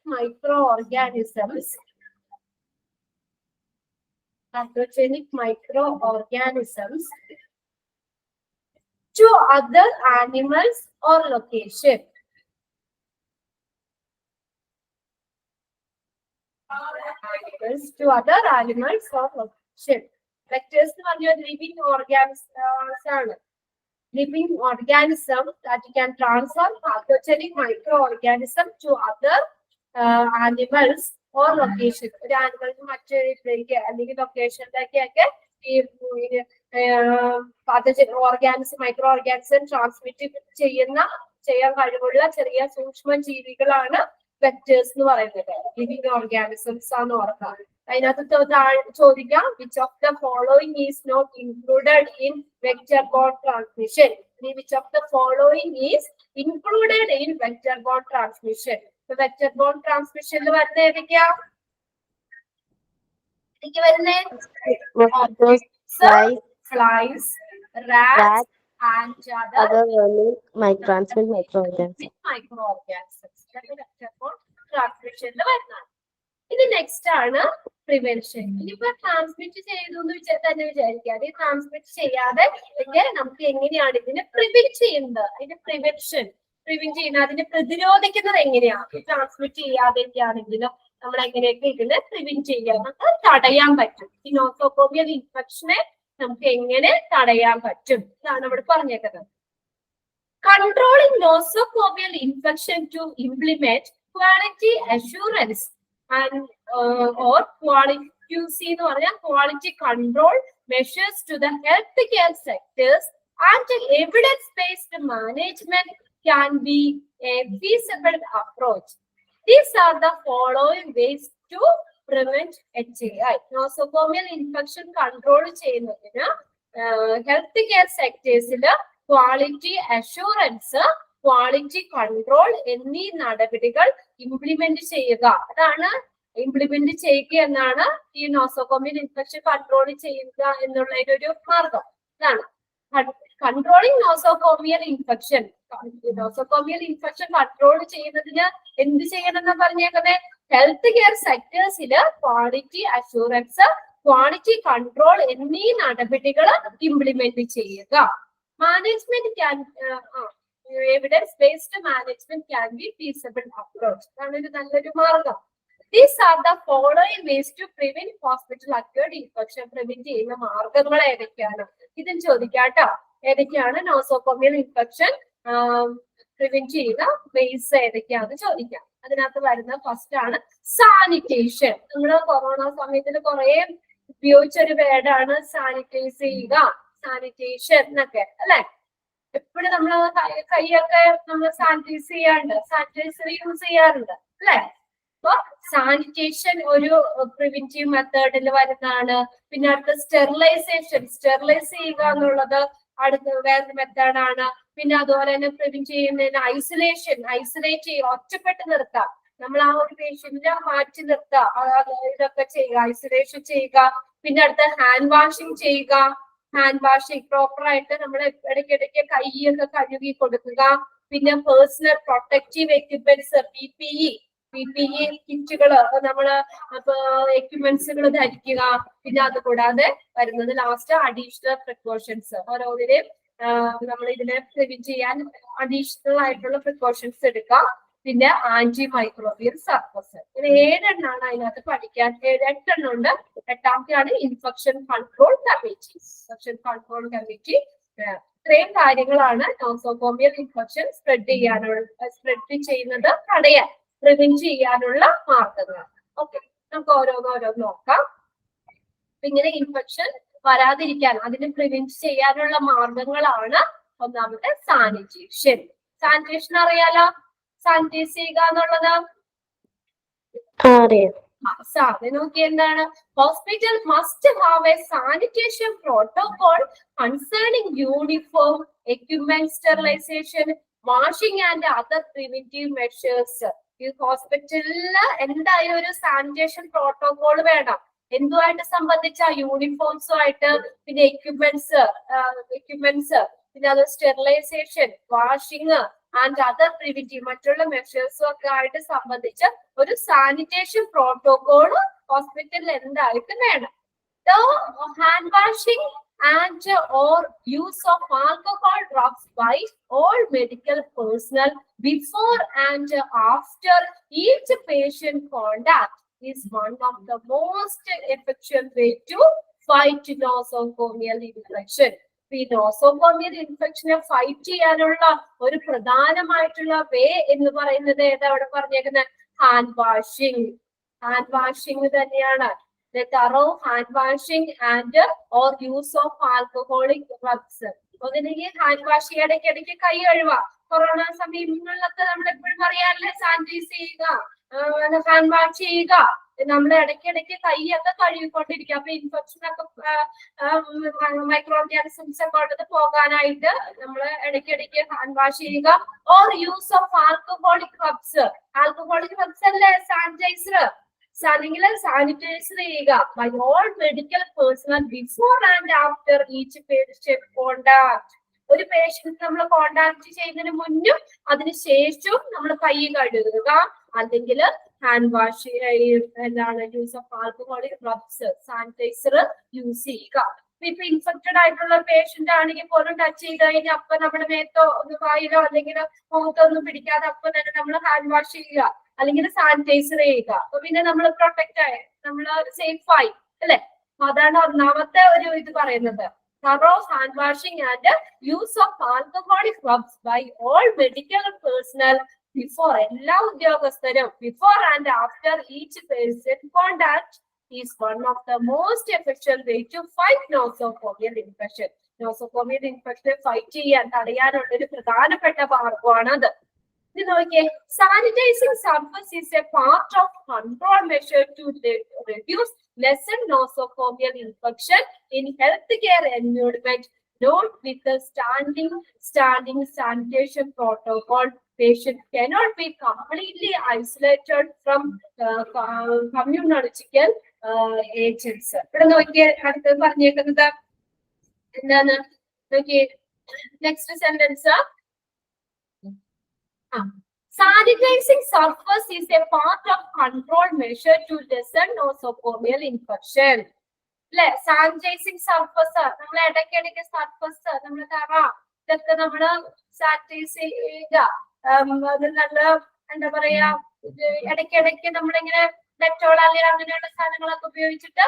microorganisms to other animals or location. To other animals or location. Vectors എന്ന് പറഞ്ഞാൽ living organisms ആണ്. Living organism that can transfer pathogenic microorganism to other animals or location. ഒരു ആനിമലിന് മറ്റൊരിടത്തേക്ക് അല്ലെങ്കിൽ ലൊക്കേഷനിലേക്കൊക്കെ ഈ organism, micro organism transmit ചെയ്യാൻ കഴിവുള്ള ചെറിയ സൂക്ഷ്മ ജീവികളാണ് വെക്ടേഴ്സ് എന്ന് പറയുന്നത് ലിവിങ് ഓർഗാനിസംസ് ആണ് ഓർക്കാം. അതിനകത്ത് ചോദിക്കാം which of the following is not included in vector borne transmission. Which of the following is included in vector borne transmission. Vector borne ട്രാൻസ്മിഷനിൽ വരുന്ന ഏതൊക്കെയാ? വരുന്നേ flies, rats and other transmit microorganisms. Transmission വരുന്നതാണ്. ഇത് നെക്സ്റ്റ് ആണ് prevention. ഇനിയിപ്പോ transmit ചെയ്തു എന്ന് തന്നെ വിചാരിക്കാതെ ട്രാൻസ്മിറ്റ് ചെയ്യാതെ നമുക്ക് എങ്ങനെയാണ് ഇതിനെ പ്രിവെന്റ് ചെയ്യുന്നത്? അതിന്റെ പ്രിവെന്റ് ചെയ്യുന്നത്, അതിനെ പ്രതിരോധിക്കുന്നത് എങ്ങനെയാണ്? ട്രാൻസ്മിറ്റ് ചെയ്യാതെയാണെങ്കിലും നമ്മൾ എങ്ങനെയൊക്കെ ഇതിനെ പ്രിവെന്റ് ചെയ്യാൻ, നമുക്ക് തടയാൻ പറ്റും. ഈ നോസോകോമിയൽ ഇൻഫെക്ഷനെ നമുക്ക് എങ്ങനെ തടയാൻ പറ്റും ഇതാണ് ഇവിടെ പറഞ്ഞേക്കുന്നത്. Controlling nosocomial infection to implement quality assurance and or quality QC എന്ന് പറഞ്ഞാൽ quality control measures to the health care sectors and evidence based management can be a feasible approach. These are the following ways to prevent HAI. Nosocomial infection control ചെയ്യുന്നതിന് health care സെക്ടേഴ്സില് quality assurance, quality control എന്നീ നടപടികൾ implement ചെയ്യുക. അതാണ് implement ചെയ്യുക എന്നാണ് ഈ nosocomial infection control ചെയ്യുക എന്നുള്ളതിന്റെ ഒരു മാർഗം. ഇതാണ് controlling nosocomial infection. Nosocomial infection control ചെയ്യുന്നതിന് എന്ത് ചെയ്യണം എന്ന് പറഞ്ഞേക്കുന്നത്? ഹെൽത്ത് കെയർ സെക്ടേഴ്സില് ക്വാളിറ്റി അഷൂറൻസ്, ക്വാളിറ്റി കൺട്രോൾ എന്നീ നടപടികൾ ഇംപ്ലിമെന്റ് ചെയ്യുക. Management can evidence based management can be feasible approach. അതാണ് ഒരു നല്ലൊരു മാർഗം. These are the following ways to prevent hospital acquired infection. Prevent ചെയ്യുന്ന മാർഗങ്ങൾ ഏതൊക്കെയാണ്? ഇതും ചോദിക്കാട്ടോ. ഏതൊക്കെയാണ് നോസോകോമിയൽ ഇൻഫെക്ഷൻ പ്രിവെന്റ് ചെയ്യുന്ന വേസ് ഏതൊക്കെയാണെന്ന് ചോദിക്കാം. അതിനകത്ത് വരുന്ന ഫസ്റ്റ് ആണ് സാനിറ്റേഷൻ. നമ്മള് കൊറോണ സമയത്തിൽ കുറെ ഉപയോഗിച്ചൊരു വേർഡാണ് സാനിറ്റൈസ് ചെയ്യുക, സാനിറ്റേഷൻ എന്നൊക്കെ അല്ലെ. എപ്പോഴും നമ്മള് കൈയൊക്കെ നമ്മൾ സാനിറ്റൈസ് ചെയ്യാറുണ്ട്, സാനിറ്റൈസർ യൂസ് ചെയ്യാറുണ്ട് അല്ലെ. അപ്പൊ സാനിറ്റേഷൻ ഒരു പ്രിവെന്റീവ് മെത്തേഡിൽ വരുന്നതാണ്. പിന്നെ അടുത്ത സ്റ്റെറിലൈസേഷൻ, സ്റ്റെറിലൈസ് ചെയ്യുക എന്നുള്ളത് അടുത്ത വേറൊരു മെത്തേഡാണ്. പിന്നെ അതുപോലെ തന്നെ പ്രിവെന്റ് ചെയ്യുന്നതിന് ഐസൊലേഷൻ, ഐസൊലേറ്റ് ചെയ്യുക, ഒറ്റപ്പെട്ട് നിർത്താം. നമ്മൾ ആ ഒരു പേഷ്യന്റിനെ മാറ്റി നിർത്തുക, ഇതൊക്കെ ചെയ്യുക, ഐസൊലേഷൻ ചെയ്യുക. പിന്നെ അടുത്ത ഹാൻഡ് വാഷിംഗ് ചെയ്യുക. ഹാൻഡ് വാഷിംഗ് പ്രോപ്പർ ആയിട്ട് നമ്മൾ ഇടയ്ക്കിടയ്ക്ക് കൈയൊക്കെ കഴുകി കൊടുക്കുക. പിന്നെ പേഴ്സണൽ പ്രൊട്ടക്റ്റീവ് എക്യുപ്മെന്റ്സ്, PPE കിറ്റുകള്, നമ്മള് എക്യുപ്മെന്റ്സുകൾ ധരിക്കുക. പിന്നെ അതുകൂടാതെ വരുന്നത് ലാസ്റ്റ് അഡീഷണൽ പ്രിക്കോഷൻസ്. ഓരോന്നിനെയും നമ്മൾ ഇതിനെ പ്രിവെന്റ് ചെയ്യാൻ അഡീഷണൽ ആയിട്ടുള്ള പ്രിക്കോഷൻസ് എടുക്കുക. പിന്നെ ആന്റി മൈക്രോബിയൽ സർഫസ്. ഇത് 7 എണ്ണമാണ് അതിനകത്ത് പഠിക്കാൻ. 8 ഉണ്ട്. 8ാമത്തെയാണ് infection control committee. Infection control committee ഇത്രയും കാര്യങ്ങളാണ് നോസോകോമിയൽ ഇൻഫെക്ഷൻ സ്പ്രെഡ് ചെയ്യുന്നത് തടയാൻ, പ്രിവെന്റ് ചെയ്യാനുള്ള മാർഗങ്ങൾ. ഓക്കെ, നമുക്ക് ഓരോന്നോരോന്ന് നോക്കാം. ഇങ്ങനെ ഇൻഫെക്ഷൻ വരാതിരിക്കാൻ, അതിന് പ്രിവെന്റ് ചെയ്യാനുള്ള മാർഗങ്ങളാണ് ഒന്നാമത്തെ സാനിറ്റേഷൻ. സാനിറ്റേഷൻ അറിയാലോ, സാനിറ്റൈസ് ചെയ്യുക എന്നുള്ളത്. നോക്കി എന്താണ്? Hospital must have a sanitation protocol concerning uniform, equipment sterilisation, washing and other preventive measures. ഈ ഹോസ്പിറ്റലില് എന്തായാലും ഒരു സാനിറ്റേഷൻ പ്രോട്ടോകോൾ വേണം. എന്തുമായിട്ട് സംബന്ധിച്ച? യൂണിഫോംസുമായിട്ട്, പിന്നെ എക്യുപ്മെന്റ്സ്, പിന്നെ അത് sterilisation, washing and other preventive മറ്റുള്ള മെഷേഴ്സും ഒക്കെ ആയിട്ട് സംബന്ധിച്ച് ഒരു സാനിറ്റേഷൻ പ്രോട്ടോകോൾ ഹോസ്പിറ്റലിൽ എന്തായിട്ടും വേണം. Hand washing and or use of alcohol drops by all medical personnel before and after each patient contact is one of the most effective way to fight nosocomial infection. ഈ nosocomial ഇൻഫെക്ഷനെ fight ചെയ്യാനുള്ള ഒരു പ്രധാനമായിട്ടുള്ള വേ എന്ന് പറയുന്നത് ഏതാ അവിടെ പറഞ്ഞേക്കുന്നത്? Hand washing. Hand washing തന്നെയാണ്. The thorough hand washing and or use of alcoholic drugs. ഒന്നില്ലെങ്കിൽ ഹാൻഡ് വാഷ് ചെയ്യുക, ഇടയ്ക്കിടയ്ക്ക് കൈ കഴുകുക. കൊറോണ സമയങ്ങളിലൊക്കെ നമ്മൾ എപ്പോഴും പറയാറില്ലേ സാനിറ്റൈസ് ചെയ്യുക, ഹാൻഡ് വാഷ് ചെയ്യുക. നമ്മൾ ഇടയ്ക്കിടയ്ക്ക് കൈയൊക്കെ കഴുകിക്കൊണ്ടിരിക്കുക. അപ്പൊ ഇൻഫെക്ഷൻ ഒക്കെ മൈക്രോ ഓർഗാനിസംസ് ഒക്കെ ഉള്ളത് പോകാനായിട്ട് നമ്മൾ ഇടയ്ക്കിടയ്ക്ക് ഹാൻഡ് വാഷ് ചെയ്യുക. Or use of alcoholic rubs. Alcoholic rubs അല്ലേ സാനിറ്റൈസർ, അല്ലെങ്കിൽ സാനിറ്റൈസർ ചെയ്യുക by all medical personnel before and after each patient contact. ഒരു പേഷ്യന്റ് നമ്മൾ കോണ്ടാക്ട് ചെയ്യുന്നതിന് മുന്നും അതിനുശേഷവും നമ്മൾ കൈ കഴുകുക, അല്ലെങ്കിൽ ഹാൻഡ് വാഷ് എന്താണ് use of alcoholic rubs, sanitiser use ചെയ്യുക. ഇപ്പൊ ഇൻഫെക്റ്റഡ് ആയിട്ടുള്ള പേഷ്യന്റ് ആണെങ്കിൽ പോലും ടച്ച് ചെയ്ത് കഴിഞ്ഞാൽ അപ്പൊ നമ്മുടെ മേത്തോ വായിലോ അല്ലെങ്കിൽ മുഖത്തോ ഒന്നും പിടിക്കാതെ അപ്പൊ തന്നെ നമ്മൾ ഹാൻഡ് വാഷ് ചെയ്യുക, അല്ലെങ്കിൽ സാനിറ്റൈസർ ചെയ്യുക. അപ്പൊ പിന്നെ നമ്മൾ പ്രൊട്ടക്റ്റ് ആയി, നമ്മൾ സേഫ് ആയി അല്ലെ. അതാണ് ഒന്നാമത്തെ ഒരു ഇത് പറയുന്നത്. thorough hand washing and use of alcoholic rubs by all medical personnel before എല്ലാ ഉദ്യോഗസ്ഥരും before and after each patient contact is one of the most effective way to fight nosocomial infection. nosocomial infection fight ചെയ്യാൻ തടയാനുള്ള ഒരു പ്രധാനപ്പെട്ട മാർഗമാണ് അത്. ഇത് നോക്കിയേ, sanitising surface is a part of control measure to reduce lessen nosocomial infection in healthcare environment. Note with the standing sanitation protocol, patient cannot be completely isolated from communological agents. ഇവിടെ നോക്കിയേ, അടുത്തത് പറഞ്ഞേക്കുന്നത് എന്താണ് നോക്കിയേ, next sentence. Sanitizing surface is a part of control measure to lessen nosocomial infection. അല്ലെ, sanitising surface നമ്മൾ ഇടയ്ക്കിടയ്ക്ക് surface നമ്മൾ തറ ഇതൊക്കെ നമ്മള് സാനിറ്റൈസ് ചെയ്യുക. അത് നല്ല എന്താ പറയാ, ഇടയ്ക്കിടയ്ക്ക് നമ്മളിങ്ങനെ ഡെറ്റോൾ അല്ലെങ്കിൽ അങ്ങനെയുള്ള സാധനങ്ങളൊക്കെ ഉപയോഗിച്ചിട്ട്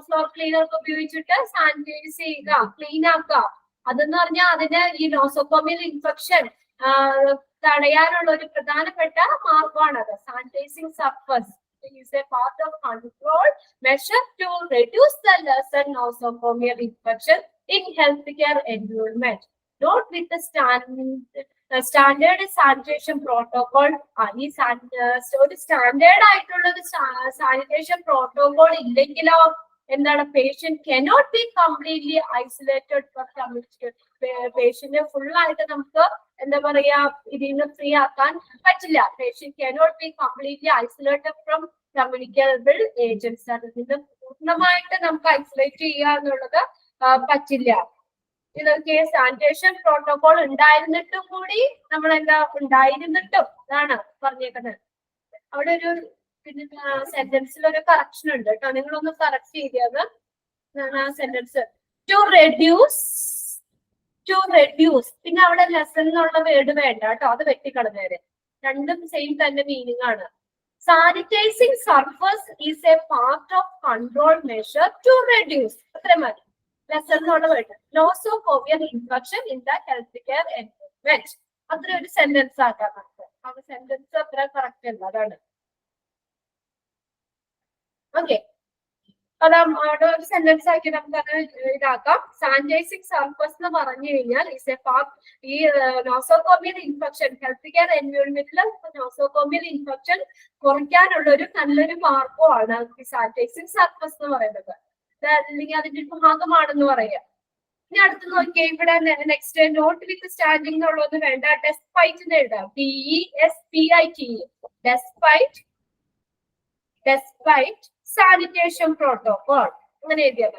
ഫ്ലോർ ക്ലീനർ ഒക്കെ ഉപയോഗിച്ചിട്ട് സാനിറ്റൈസ് ചെയ്യുക, ക്ലീൻ ആക്കുക. അതെന്ന് പറഞ്ഞാൽ അതിന് ഈ നോസോകോമിയൽ ഇൻഫെക്ഷൻ തടയാനുള്ള ഒരു പ്രധാനപ്പെട്ട മാർഗമാണത്. Sanitising surface is a part of control measure to reduce the lessen nosocomial infection in healthcare environment. Note with the standard sanitation protocol. ഈ ഒരു സ്റ്റാൻഡേർഡ് ആയിട്ടുള്ള ഒരു സാനിറ്റേഷൻ പ്രോട്ടോകോൾ ഇല്ലെങ്കിലോ എന്താണ്, patient cannot be completely isolated from community. Patient full ആയിട്ട് നമുക്ക് എന്താ പറയാ ഇതിൽ നിന്ന് ഫ്രീ ആക്കാൻ പറ്റില്ല. Patient cannot be completely isolated from communicable agents. അതിൽ നിന്ന് പൂർണ്ണമായിട്ട് നമുക്ക് ഐസൊലേറ്റ് ചെയ്യുക എന്നുള്ളത് പറ്റില്ല. ഇതൊക്കെ സാനിറ്റേഷൻ പ്രോട്ടോകോൾ ഉണ്ടായിരുന്നിട്ടും കൂടി നമ്മൾ എന്താ ഉണ്ടായിരുന്നിട്ടും ഇതാണ് പറഞ്ഞേക്കുന്നത്. അവിടെ ഒരു പിന്നെ സെന്റൻസിൽ ഒരു കറക്ഷൻ ഉണ്ട് കേട്ടോ, നിങ്ങളൊന്ന് കറക്റ്റ് ചെയ്തത്. സെന്റൻസ് ടു റെഡ്യൂസ്, പിന്നെ അവിടെ ലെസൺ എന്നുള്ള വേർഡ് വേണ്ട കേട്ടോ, അത് വെട്ടിക്കളഞ്ഞേര്. രണ്ടും സെയിം തന്നെ മീനിങ് ആണ്. Sanitising surface is a part of control measure to reduce, അത്ര മതി. ലെസൺ എന്നുള്ള word nosocomial infection in the health care environment. അത്ര ഒരു സെന്റൻസ് ആക്കാൻ നമുക്ക്. ആ സെന്റൻസ് അത്ര കറക്റ്റ് അല്ല, അതാണ്. ഓക്കെ, അവിടെ ഒരു സെന്റൻസ് ആക്കി നമുക്ക് അത് ഇതാക്കാം. സാനിറ്റൈസിംഗ് സർഫസ് എന്ന് പറഞ്ഞു കഴിഞ്ഞാൽ ഇസ് എ പാർട്ട് ഈ നോസോകോമിയൽ ഇൻഫെക്ഷൻ ഹെൽത്ത് കെയർ എൻവയോൺമെന്റിൽ നോസോകോമിയൽ ഇൻഫെക്ഷൻ കുറയ്ക്കാനുള്ള ഒരു നല്ലൊരു മാർഗമാണ് ഈ സാനിറ്റൈസിംഗ് സർഫസ് എന്ന് പറയുന്നത്, അല്ലെങ്കിൽ അതിന്റെ ഒരു ഭാഗമാണെന്ന് പറയാം. ഇനി അടുത്ത് നോക്കിയാൽ ഇവിടെ നെക്സ്റ്റ് നോട്ട് വിത്ത് സ്റ്റാൻഡിംഗ് എന്നുള്ളത് വേണ്ട, ഡെസ്പൈറ്റ് എഴുതാം. DESPITE, despite sanitation protocol. അങ്ങനെ എഴുതിയാൽ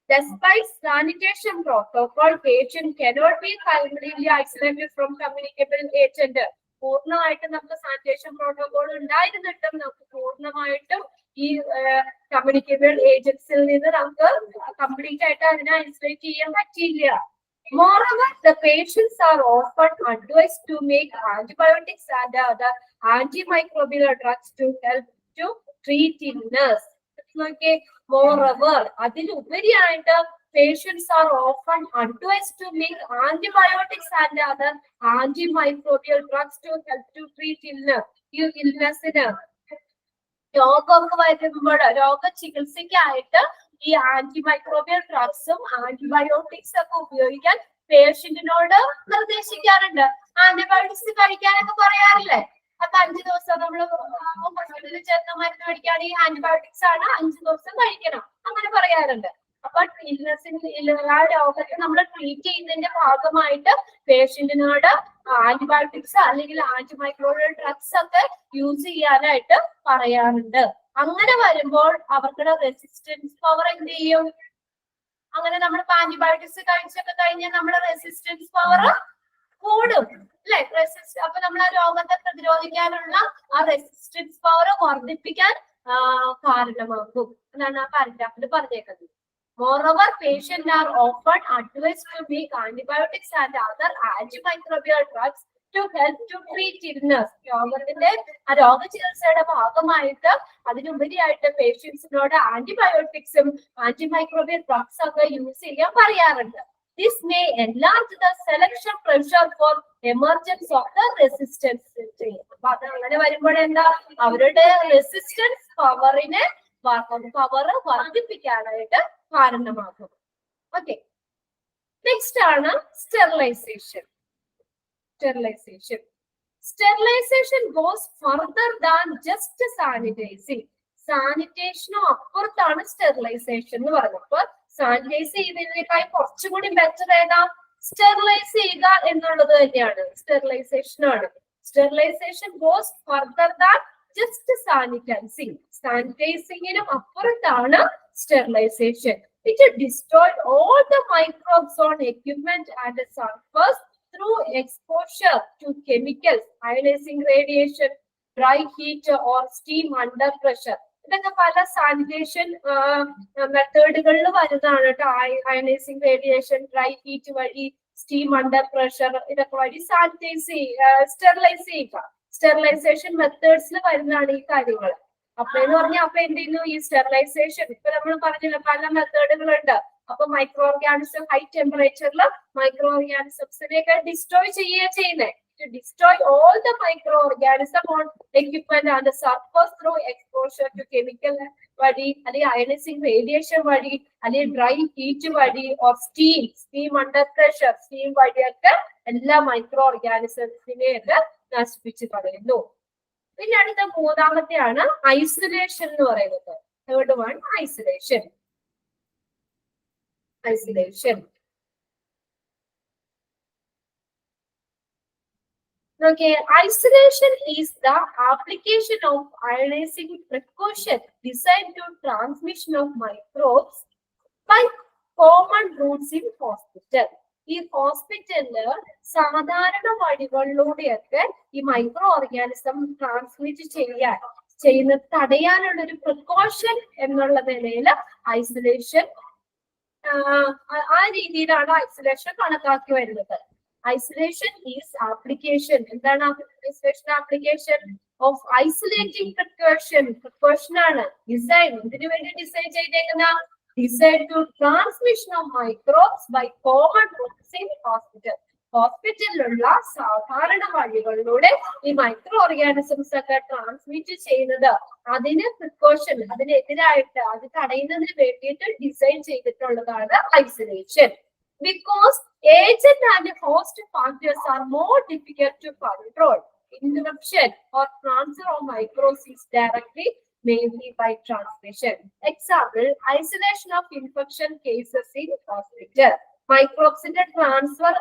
despite sanitation protocol, patient cannot be completely isolated from communicable agent. പൂർണ്ണമായിട്ടും നമുക്ക് സാനിറ്റേഷൻ പ്രോട്ടോകോൾ ഉണ്ടായിരുന്നിട്ടും നമുക്ക് പൂർണ്ണമായിട്ടും ഈ കമ്മ്യൂണിക്കബിൾ ഏജൻസിൽ നിന്ന് നമുക്ക് കംപ്ലീറ്റ് ആയിട്ട് അതിനെ ഐസൊലേറ്റ് ചെയ്യാൻ പറ്റില്ല. Moreover, the patients are often advised to make antibiotics and other antimicrobial drugs to help to treat illness. Okay, moreover, അതിലുപരിയായിട്ട് patients are often advised to make antibiotics and other antimicrobial drugs to help to treat illness. ഈ ഇൽനെസ്സിന് രോഗമൊക്കെ വരുമ്പോൾ രോഗ ചികിത്സയ്ക്കായിട്ട് ഈ antimicrobial ഡ്രഗ്സും antibiotics ഒക്കെ ഉപയോഗിക്കാൻ പേഷ്യന്റിനോട് നിർദ്ദേശിക്കാറുണ്ട്. Antibiotics കഴിക്കാനൊക്കെ പറയാറില്ലേ? അപ്പൊ 5 ദിവസം നമ്മൾ ഹോസ്പിറ്റലിൽ ചെന്ന് മരുന്ന് മേടിക്കുകയാണെങ്കിൽ ആന്റിബയോട്ടിക്സ് ആണ് 5 ദിവസം കഴിക്കണം അങ്ങനെ പറയാറുണ്ട്. അപ്പൊ ആ രോഗത്തെ നമ്മൾ ട്രീറ്റ് ചെയ്യുന്നതിന്റെ ഭാഗമായിട്ട് പേഷ്യന്റിനോട് ആന്റിബയോട്ടിക്സ് അല്ലെങ്കിൽ ആന്റിമൈക്രോബിയൽ ഡ്രഗ്സ് ഒക്കെ യൂസ് ചെയ്യാനായിട്ട് പറയാറുണ്ട്. അങ്ങനെ വരുമ്പോൾ അവർക്കുടെ റെസിസ്റ്റൻസ് പവർ എന്ത് ചെയ്യും? അങ്ങനെ നമ്മൾ ആന്റിബയോട്ടിക്സ് കഴിച്ചൊക്കെ കഴിഞ്ഞാൽ നമ്മുടെ റെസിസ്റ്റൻസ് പവർ കൂടും അല്ലെ? അപ്പൊ നമ്മൾ ആ രോഗത്തെ പ്രതിരോധിക്കാനുള്ള ആ റെസിസ്റ്റൻസ് പവർ വർദ്ധിപ്പിക്കാൻ കാരണമാകും എന്നാണ് ആ പാരഗ്രാഫിൽ പറഞ്ഞേക്കുന്നത്. Moreover, patients are often advised to make antibiotics and other antimicrobial drugs to help to treat illness. രോഗത്തിന്റെ ആ രോഗചികിത്സയുടെ ഭാഗമായിട്ട് അതിനുപരിയായിട്ട് പേഷ്യൻസിനോട് ആന്റിബയോട്ടിക്സും ആന്റിമൈക്രോബിയൽ ഡ്രഗ്സ് ഒക്കെ യൂസ് ചെയ്യാൻ പറയാറുണ്ട്. This may enlarge the selection pressure for emergence of the resistance. അപ്പൊ അത് അങ്ങനെ വരുമ്പോൾ എന്താ? അവരുടെ റെസിസ്റ്റൻസ് പവറിനെ പവർ വർദ്ധിപ്പിക്കാനായിട്ട് കാരണമാകും. ഓക്കെ, നെക്സ്റ്റ് ആണ് sterilisation. Sterilisation goes further than just sanitising. സാനിറ്റേഷനും അപ്പുറത്താണ് സ്റ്റെറിലൈസേഷൻ എന്ന് പറയുന്നത്. അപ്പൊ സാനിറ്റൈസ് ചെയ്യുന്നതിനേക്കാൾ കുറച്ചുകൂടി ബെറ്റർ ഏതാ? സ്റ്റെറിലൈസ് ചെയ്യുക എന്നുള്ളത് തന്നെയാണ്, സ്റ്റെറിലൈസേഷൻ ആണ്. Sterilisation goes further than just sanitising. സാനിറ്റൈസിങ്ങിനും അപ്പുറത്താണ് sterilisation. It destroyed all the microbes on equipment and the surface through exposure to chemicals, ionizing radiation, dry heat or steam under pressure. ഇതൊക്കെ പല sanitation മെത്തേഡുകളിൽ വരുന്നതാണ് കേട്ടോ. Ionising radiation, dry heat വഴി, steam under pressure, ഇതൊക്കെ വഴി sanitise sterilise ചെയ്യുക. Sterilisation മെത്തേഡ്സിൽ വരുന്നതാണ് ഈ കാര്യങ്ങൾ. അപ്പൊ എന്ന് പറഞ്ഞാൽ അപ്പൊ എന്ത് ചെയ്യുന്നു? ഈ സ്റ്റെറിലൈസേഷൻ ഇപ്പൊ നമ്മൾ പറഞ്ഞില്ല പല മെത്തേഡുകളുണ്ട്. അപ്പൊ മൈക്രോ ഓർഗാനിസം ഹൈ ടെമ്പറേച്ചറിൽ മൈക്രോ ഓർഗാനിസംസിനെയൊക്കെ ഡിസ്ട്രോയ് ചെയ്യുന്നത്. To destroy all the microorganism on equipment and the surface through exposure to chemical വഴി, അല്ലെങ്കിൽ അയനൈസിങ് റേഡിയേഷൻ വഴി, അല്ലെങ്കിൽ ഡ്രൈ ഹീറ്റ് വഴി, or steam under pressure, steam വഴിയൊക്കെ എല്ലാ മൈക്രോ ഓർഗാനിസംസിനെയൊക്കെ നശിപ്പിച്ച് കളയുന്നു. പിന്നെ അടുത്ത മൂന്നാമത്തെയാണ് ഐസൊലേഷൻ എന്ന് പറയുന്നത്. Third one isolation. Okay, isolation is the application of ionizing precaution designed to transmission of microbes by common routes in hospital. ഈ ഹോസ്പിറ്റലില് സാധാരണ വഴികളിലൂടെയൊക്കെ ഈ മൈക്രോ ഓർഗാനിസം ട്രാൻസ്മിറ്റ് ചെയ്യുന്നത് തടയാനുള്ള ഒരു പ്രിക്കോഷൻ എന്നുള്ള നിലയിൽ ഐസൊലേഷൻ, ആ രീതിയിലാണ് ഐസൊലേഷൻ കണക്കാക്കി വരുന്നത്. Isolation is application. എന്താണ് isolation application of isolating precaution? Precaution ആണ് ഡിസൈൻ. ഇതിനു വേണ്ടി ഡിസൈൻ ചെയ്തേക്കുന്ന design to transmission of microbes by common routes in hospital. ഹോസ്പിറ്റലിലുള്ള സാധാരണ വഴികളിലൂടെ ഈ മൈക്രോ ഓർഗാനിസംസ് ഒക്കെ ട്രാൻസ്മിറ്റ് ചെയ്യുന്നത് അതിന് പ്രിക്കോഷൻ, അതിനെതിരായിട്ട് അത് തടയുന്നതിന് വേണ്ടിയിട്ട് ഡിസൈൻ ചെയ്തിട്ടുള്ളതാണ് isolation. Because agent and host factors are more difficult to control, interruption or transfer of microbes is directly, mainly by transmission. Example, isolation of infection cases in hospital. Microbes ന്റെ transfer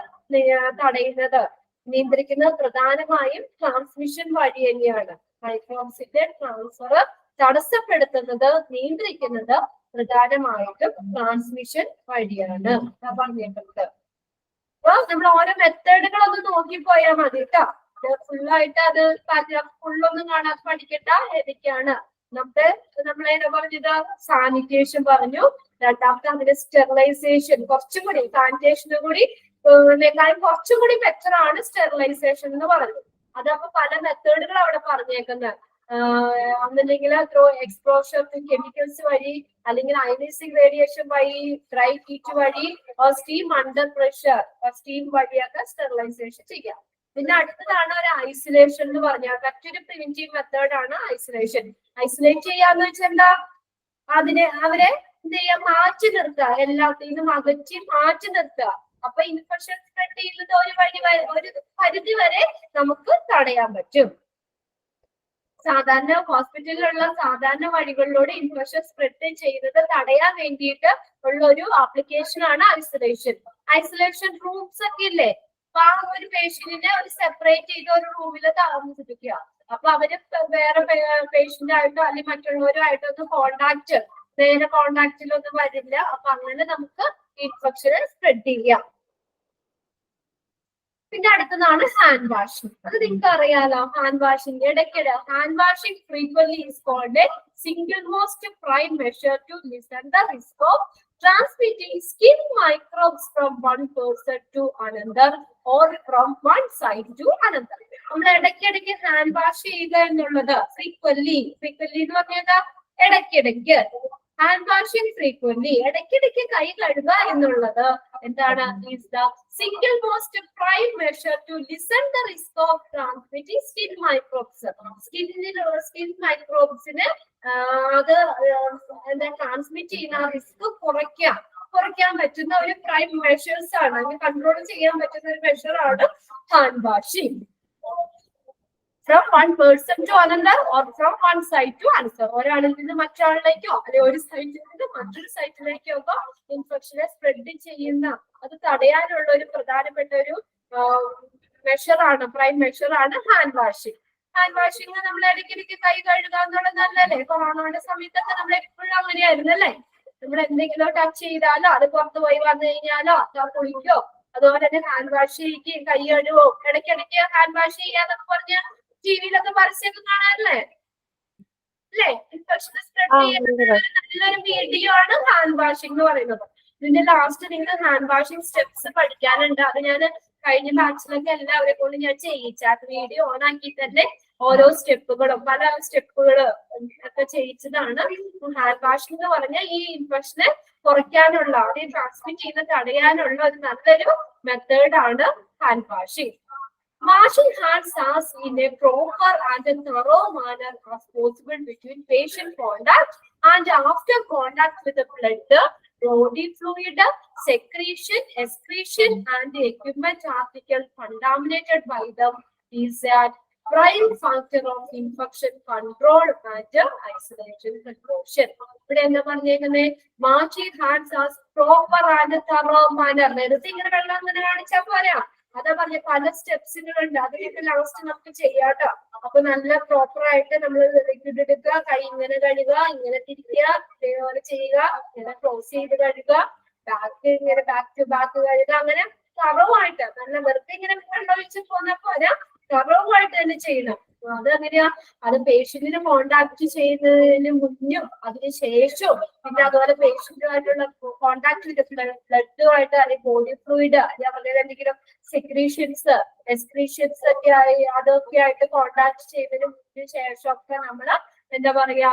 തടയുന്നത്, നിയന്ത്രിക്കുന്നത് പ്രധാനമായും transmission വഴി തന്നെയാണ്. മൈക്രോബ്സിന്റെ transfer തടസ്സപ്പെടുത്തുന്നത്, നിയന്ത്രിക്കുന്നത് പ്രധാനമായിട്ടും transmission വഴിയാണ് പറഞ്ഞിട്ടുണ്ട്. അപ്പൊ നമ്മൾ ഓരോ മെത്തേഡുകളൊന്ന് നോക്കിപ്പോയാൽ മതി കേട്ടോ. ഫുള്ളായിട്ട് അത് ഫുള്ളൊന്നും കാണാതെ പഠിക്കട്ട. ഏതൊക്കെയാണ് നമ്മളെ പറഞ്ഞത്? സാനിറ്റേഷൻ പറഞ്ഞു. രണ്ടാമത്തെ അതിന്റെ സ്റ്റെറിലൈസേഷൻ. കുറച്ചും കൂടി സാനിറ്റേഷനും കൂടി കുറച്ചും കൂടി ബെറ്റർ ആണ് സ്റ്റെറിലൈസേഷൻ എന്ന് പറഞ്ഞു. അതപ്പോ പല മെത്തേഡുകൾ അവിടെ പറഞ്ഞേക്കുന്നത്. ഒന്നുമില്ലെങ്കിൽ ത്രൂ എക്സ്പോഷർ ടു കെമിക്കൽസ് വഴി, അല്ലെങ്കിൽ അയനൈസിങ് റേഡിയേഷൻ വഴി, ഡ്രൈ ഹീറ്റ് വഴി, സ്റ്റീം അണ്ടർ പ്രഷർ, സ്റ്റീം വഴിയൊക്കെ സ്റ്റെറിലൈസേഷൻ ചെയ്യാം. പിന്നെ അടുത്തതാണ് ഒരു ഐസൊലേഷൻ എന്ന് പറഞ്ഞാൽ മറ്റൊരു പ്രിമിറ്റീവ് മെത്തേഡ് ആണ് ഐസൊലേഷൻ. ഐസൊലേറ്റ് ചെയ്യാന്ന് വെച്ചാൽ എന്താ? അവരെ എന്ത് ചെയ്യാ, മാറ്റി നിർത്തുക, എല്ലാത്തിൽ നിന്നും അകറ്റി മാറ്റി നിർത്തുക. അപ്പൊ ഇൻഫെക്ഷൻ സ്പ്രെഡ് ചെയ്യുന്നത് ഒരു പരിധി വരെ നമുക്ക് തടയാൻ പറ്റും. സാധാരണ ഹോസ്പിറ്റലിലുള്ള സാധാരണ വഴികളിലൂടെ ഇൻഫെക്ഷൻ സ്പ്രെഡ് ചെയ്യുന്നത് തടയാൻ വേണ്ടിയിട്ട് ഉള്ള ഒരു ആപ്ലിക്കേഷൻ ആണ് ഐസൊലേഷൻ. ഐസൊലേഷൻ റൂംസ് ഒക്കെ ഇല്ലേ, അപ്പൊ ആ ഒരു പേഷ്യന്റിനെ ഒരു സെപ്പറേറ്റ് ചെയ്ത ഒരു റൂമിൽ താമസിപ്പിക്കുക. അപ്പൊ അവര് വേറെ പേഷ്യന്റ് ആയിട്ടോ അല്ലെങ്കിൽ മറ്റുള്ളവരുമായിട്ടോ ഒന്നും നേരെ കോണ്ടാക്റ്റിലൊന്നും വരില്ല. അപ്പൊ അങ്ങനെ നമുക്ക് ഇൻഫെക്ഷൻ സ്പ്രെഡ് ചെയ്യാം. പിന്നെ അടുത്തതാണ് ഹാൻഡ് വാഷിംഗ്. അത് നിങ്ങൾക്ക് അറിയാലോ, ഹാൻഡ് വാഷിംഗ് ഇടയ്ക്കിടെ hand washing frequently is called a single most prime measure to lessen the risk of transmitting skin microbes from one person to another or from one side to another. നമ്മൾ ഇടയ്ക്കിടയ്ക്ക് hand wash ചെയ്യുക എന്നുള്ളത് frequently എന്ന് പറഞ്ഞാൽ ഇടയ്ക്കിടയ്ക്ക് hand washing frequently ഇടയ്ക്കിടയ്ക്ക് കൈ കഴുകുക എന്നുള്ളത് എന്താണ്, is the single most prime measure to lessen the risk of transmitting skin microbes. Skin മൈക്രോബ്സിന് അത് എന്താ ട്രാൻസ്മിറ്റ് ചെയ്യുന്ന റിസ്ക് കുറയ്ക്കാൻ പറ്റുന്ന ഒരു പ്രൈം മെഷേഴ്സ് ആണ്, അതിന് കൺട്രോൾ ചെയ്യാൻ പറ്റുന്ന ഒരു മെഷറാണ് hand washing. From one person to another or from one side to another. ഒരാളിൽ നിന്ന് മറ്റൊരാളിലേക്കോ അല്ലെങ്കിൽ ഒരു സൈറ്റിൽ നിന്ന് മറ്റൊരു സൈറ്റിലേക്കോ ഒക്കെ ഇൻഫെക്ഷനെ സ്പ്രെഡ് ചെയ്യുന്ന അത് തടയാനുള്ള ഒരു പ്രധാനപ്പെട്ട ഒരു മെഷറാണ്, പ്രൈം മെഷറാണ് ഹാൻഡ് വാഷിംഗ്. ഹാൻഡ് വാഷിംഗ് നമ്മൾ ഇടയ്ക്കിടയ്ക്ക് കൈ കഴുകുക എന്നുള്ളത് നല്ലല്ലേ. കൊറോണയുടെ സമയത്തൊക്കെ നമ്മൾ എപ്പോഴും അങ്ങനെയായിരുന്നല്ലേ, നമ്മൾ എന്തെങ്കിലും ടച്ച് ചെയ്താലോ അത് പുറത്ത് പോയി വന്നു കഴിഞ്ഞാലോ കുളിക്കോ അതുപോലെ തന്നെ ഹാൻഡ് വാഷ് ചെയ്യുകയും കൈ കഴുകുമോ ഇടയ്ക്കിടയ്ക്ക് ഹാൻഡ് വാഷ് ചെയ്യാന്നൊക്കെ പറഞ്ഞ ടിവിയിലൊക്കെ പരസ്യമൊക്കെ കാണാറില്ലേ അല്ലേ. ഇൻഫെക്ഷൻ സ്പ്രെഡ് ചെയ്യുന്ന നല്ലൊരു വീഡിയോ ആണ് ഹാൻഡ് വാഷിംഗ് എന്ന് പറയുന്നത്. ഇതിന്റെ ലാസ്റ്റ് നിങ്ങൾ ഹാൻഡ് വാഷിംഗ് സ്റ്റെപ്സ് പഠിക്കാനുണ്ട്. അത് ഞാൻ കഴിഞ്ഞ ബാച്ചിലൊക്കെ എല്ലാവരെ കൊണ്ട് ഞാൻ ചെയ്യിച്ച വീഡിയോ ഓൺ ആക്കി തന്നെ ഓരോ സ്റ്റെപ്പുകളും പല സ്റ്റെപ്പുകൾ ഒക്കെ ചെയ്യിച്ചതാണ്. ഹാൻഡ് വാഷിംഗ് എന്ന് പറഞ്ഞാൽ ഈ ഇൻഫെക്ഷനെ കുറയ്ക്കാനുള്ള അത് ട്രാൻസ്മിറ്റ് ചെയ്യുന്ന തടയാനുള്ള ഒരു നല്ലൊരു മെത്തേഡാണ് hand washing. Washing hands as in a proper and a thorough manner as possible between patient contact and after contact with the blood, body fluid, secretion, excretion, and the equipment article contaminated by them is a prime factor of infection control and isolation precaution. ഇവിടെ എന്താ പറഞ്ഞേക്കുന്നത്, washing hands as proper and thorough manner. നേരത്തെ ഇങ്ങനെ വെള്ളം അങ്ങനെ കാണിച്ചാൽ പോരാ, അതാ പറഞ്ഞ പല സ്റ്റെപ്സുകളുണ്ട്, അതിനൊക്കെ ലാസ്റ്റ് നമുക്ക് ചെയ്യാട്ടോ. അപ്പൊ നല്ല പ്രോപ്പർ ആയിട്ട് നമ്മൾ ലിക്വിഡ് എടുക്കുക, കൈ ഇങ്ങനെ കഴുകുക, ഇങ്ങനെ തിരിക്കുക, ഇതേപോലെ ചെയ്യുക, ഇങ്ങനെ ക്ലോസ് ചെയ്ത് കഴുകുക, ബാക്ക് ടു ബാക്ക് കഴുകുക, അങ്ങനെ തറവായിട്ട് നല്ല വെറുതെ ഇങ്ങനെ വെള്ളമൊഴിച്ച് പോന്ന പോലെ തറവായിട്ട് തന്നെ ചെയ്യണം. അതെങ്ങനെയാ, അത് പേഷ്യന്റിനെ കോണ്ടാക്ട് ചെയ്യുന്നതിന് മുന്നും അതിന് ശേഷവും പിന്നെ അതുപോലെ പേഷ്യന്റുമായിട്ടുള്ള കോണ്ടാക്ട് ബ്ലഡുമായിട്ട് അല്ലെങ്കിൽ ബോഡി ഫ്ലൂയിഡ് അതേപോലെ എന്തെങ്കിലും സെക്രീഷൻസ് എക്സ്ക്രീഷൻസ് ഒക്കെ ആയി അതൊക്കെ ആയിട്ട് കോണ്ടാക്ട് ചെയ്യുന്നതിന് മുന്നിന് ശേഷമൊക്കെ നമ്മള് എന്താ പറയാ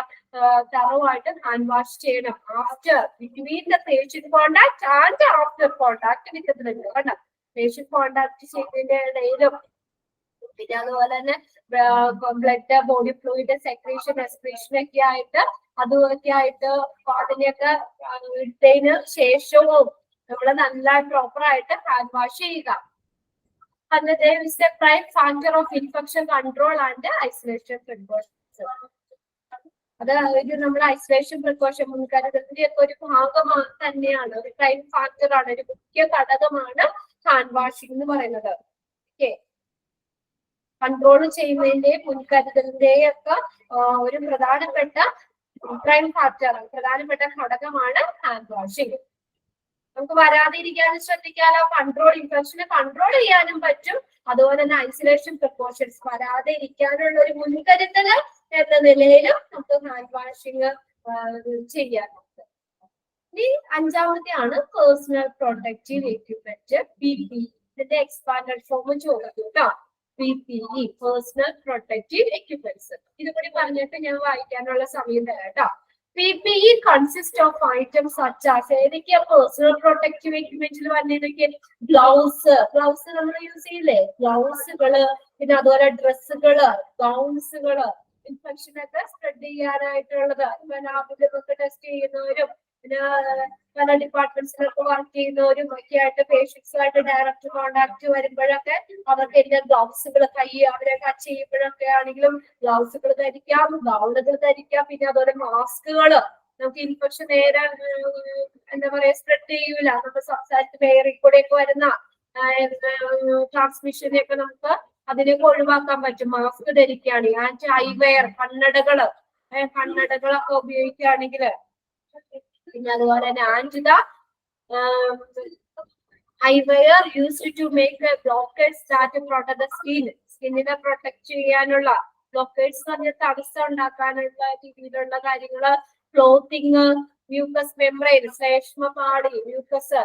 തറവായിട്ട് ഹാൻഡ് വാഷ് ചെയ്യണം. After between the patient contact and after contact with blood. കണ്ടോ, പേഷ്യന്റ് കോണ്ടാക്ട് ചെയ്യുന്നതിന്റെ ഇടയിലും പിന്നെ അതുപോലെ തന്നെ blood body fluid secretion excretion ഒക്കെ ആയിട്ട് അതുമൊക്കെ ആയിട്ട് അതിനെയൊക്കെ ഇട്ടതിന് ശേഷവും നമ്മൾ നല്ല പ്രോപ്പർ ആയിട്ട് ഹാൻഡ് വാഷ് ചെയ്യുക. And there is a prime factor of infection control and isolation precautions. അതായത് നമ്മൾ ഐസൊലേഷൻ പ്രിക്കോഷൻ മുൻകരുതലിന്റെ ഒക്കെ ഒരു ഭാഗമാണ് തന്നെയാണ്, ഒരു പ്രൈം ഫാക്ടർ ആണ്, ഒരു മുഖ്യ ഘടകമാണ് ഹാൻഡ് വാഷിംഗ് എന്ന് പറയുന്നത്. ഓക്കെ, കൺട്രോൾ ചെയ്യുന്നതിന്റെ മുൻകരുതലിന്റെ ഒക്കെ ഒരു പ്രധാനപ്പെട്ട പ്രൈം ഫാക്ടർ പ്രധാനപ്പെട്ട ഘടകമാണ് ഹാൻഡ് വാഷിംഗ്. നമുക്ക് വരാതിരിക്കാനും ശ്രദ്ധിക്കാനോ ഇൻഫെക്ഷനെ കൺട്രോൾ ചെയ്യാനും പറ്റും. അതുപോലെ തന്നെ ഐസൊലേഷൻ പ്രിക്കോഷൻസ് വരാതെ ഇരിക്കാനുള്ള ഒരു മുൻകരുതൽ എന്ന നിലയിലും നമുക്ക് ഹാൻഡ് വാഷിംഗ് ചെയ്യാറുണ്ട്. ഇനി അഞ്ചാമത്തെയാണ് പേഴ്സണൽ പ്രൊട്ടക്റ്റീവ് എക്യുപ്മെന്റ്, PPE. ഇതിന്റെ എക്സ്പാൻഡഡ് ഫോം ചോദിക്കും കേട്ടോ, PPE, പേഴ്സണൽ പ്രൊട്ടക്റ്റീവ് എക്യുപ്മെന്റ്സ്. ഇതുകൂടി പറഞ്ഞിട്ട് ഞാൻ വായിക്കാനുള്ള സമയം തരാം കേട്ടോ. PPE consists of items such as ഏതൊക്കെയാ പേഴ്സണൽ പ്രൊട്ടക്റ്റീവ് എക്യുപ്മെന്റിൽ വരുന്നതൊക്കെ, ഗ്ലൗസ് നമ്മൾ യൂസ് ചെയ്യില്ലേ, ഗ്ലൗസുകള്, പിന്നെ അതുപോലെ ഡ്രസ്സുകള്, ഗൗൺസുകള്, ഇൻഫെക്ഷൻ ഒക്കെ സ്പ്രെഡ് ചെയ്യാനായിട്ടുള്ളത്, ലാബിലൊക്കെ ടെസ്റ്റ് ചെയ്യുന്നവരും പിന്നെ പല ഡിപ്പാർട്ട്മെന്റ്സിലൊക്കെ വർക്ക് ചെയ്യുന്നവരും ഒക്കെ ആയിട്ട് പേഷ്യൻസുമായിട്ട് ഡയറക്റ്റ് കോണ്ടാക്ട് വരുമ്പോഴൊക്കെ അവർക്ക് എല്ലാ ഗ്ലൗസുകൾ കൈ അവരെ ടച്ച് ചെയ്യുമ്പോഴൊക്കെ ആണെങ്കിലും ഗ്ലൗസുകൾ ധരിക്കാം, ഗൗണുകൾ ധരിക്കാം, പിന്നെ അതുപോലെ മാസ്കുകൾ. നമുക്ക് ഇൻഫെക്ഷൻ നേരെ എന്താ പറയാ സ്പ്രെഡ് ചെയ്യൂല. നമ്മൾ സംസാരിച്ച് എയറിൽ കൂടെയൊക്കെ വരുന്ന ട്രാൻസ്മിഷനെയൊക്കെ നമുക്ക് അതിനൊക്കെ ഒഴിവാക്കാൻ പറ്റും മാസ്ക് ധരിക്കുകയാണെങ്കിൽ. ആൻഡ് ഐവെയർ കണ്ണടകളൊക്കെ ഉപയോഗിക്കുകയാണെങ്കിൽ. പിന്നെ അതുപോലെ തന്നെ and the eyewear used to make blockers that protect the സ്കിന്നിനെ പ്രൊട്ടക്ട് ചെയ്യാനുള്ള ബ്ലോക്കേഴ്സ് എന്ന് പറഞ്ഞ തടസ്സം ഉണ്ടാക്കാനുള്ള രീതിയിലുള്ള കാര്യങ്ങള്. ക്ലോത്തിങ്, മ്യൂക്കസ് മെംബ്രെയിൻ, ശ്ലേഷ്മപാളി, mucous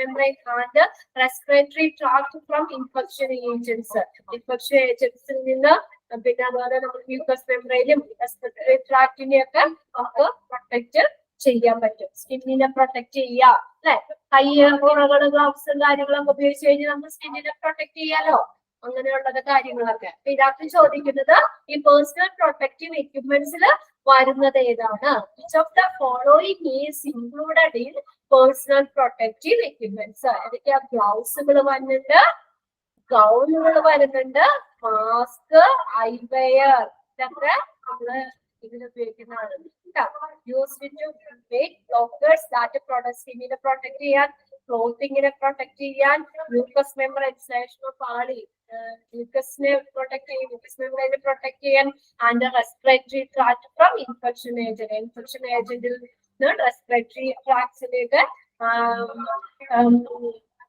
membrane and respiratory tract from infection ഏജൻസിൽ നിന്ന്. പിന്നെ അതുപോലെ നമ്മൾ മ്യൂക്കസ് മെംബ്രെയിനും റെസ്പിറേറ്ററി ട്രാക്റ്റിനെയൊക്കെ നമുക്ക് പ്രൊട്ടക്ട് ചെയ്യാൻ പറ്റും. സ്കിന്നിനെ പ്രൊട്ടക്ട് ചെയ്യുക അല്ലെ. കൈ ഉറകള് ഗ്ലൗസും കാര്യങ്ങളൊക്കെ ഉപയോഗിച്ച് കഴിഞ്ഞാൽ നമുക്ക് സ്കിന്നിനെ പ്രൊട്ടക്ട് ചെയ്യാലോ. അങ്ങനെയുള്ളത് കാര്യങ്ങളൊക്കെ. ഇതിനകത്ത് ചോദിക്കുന്നത് ഈ പേഴ്സണൽ പ്രൊട്ടക്റ്റീവ് എക്യുപ്മെന്റ്സിൽ വരുന്നത് ഏതാണ്? Which of the following is included in personal protective equipments? ഏതൊക്കെയാ? ഗ്ലൗസുകൾ വരുന്നുണ്ട്, ഗൗണുകൾ വരുന്നുണ്ട്, മാസ്ക്, ഐവെയർ, ഇതൊക്കെ നമ്മള് ഇതിൽ ഉപയോഗിക്കുന്നതാണ്. Used to make blockers that protect സ്കിന്നിനെ പ്രൊട്ടക്ട് ചെയ്യാൻ, ക്ലോത്തിങ്ങിനെ പ്രൊട്ടക്ട് ചെയ്യാൻ, മ്യൂക്കസ് മെംബ്രെയിൻ ശ്ലേഷ്മപാളി മ്യൂക്കസിനെ പ്രൊട്ടക്ട് ചെയ്യാൻ, മ്യൂക്കസ് മെംബ്രെയിനെ പ്രൊട്ടക്ട് ചെയ്യാൻ, and respiratory tract from infection ഏജന്റിൽ നിന്ന് റെസ്പിറേറ്ററി ട്രാക്ട്സിലേക്ക്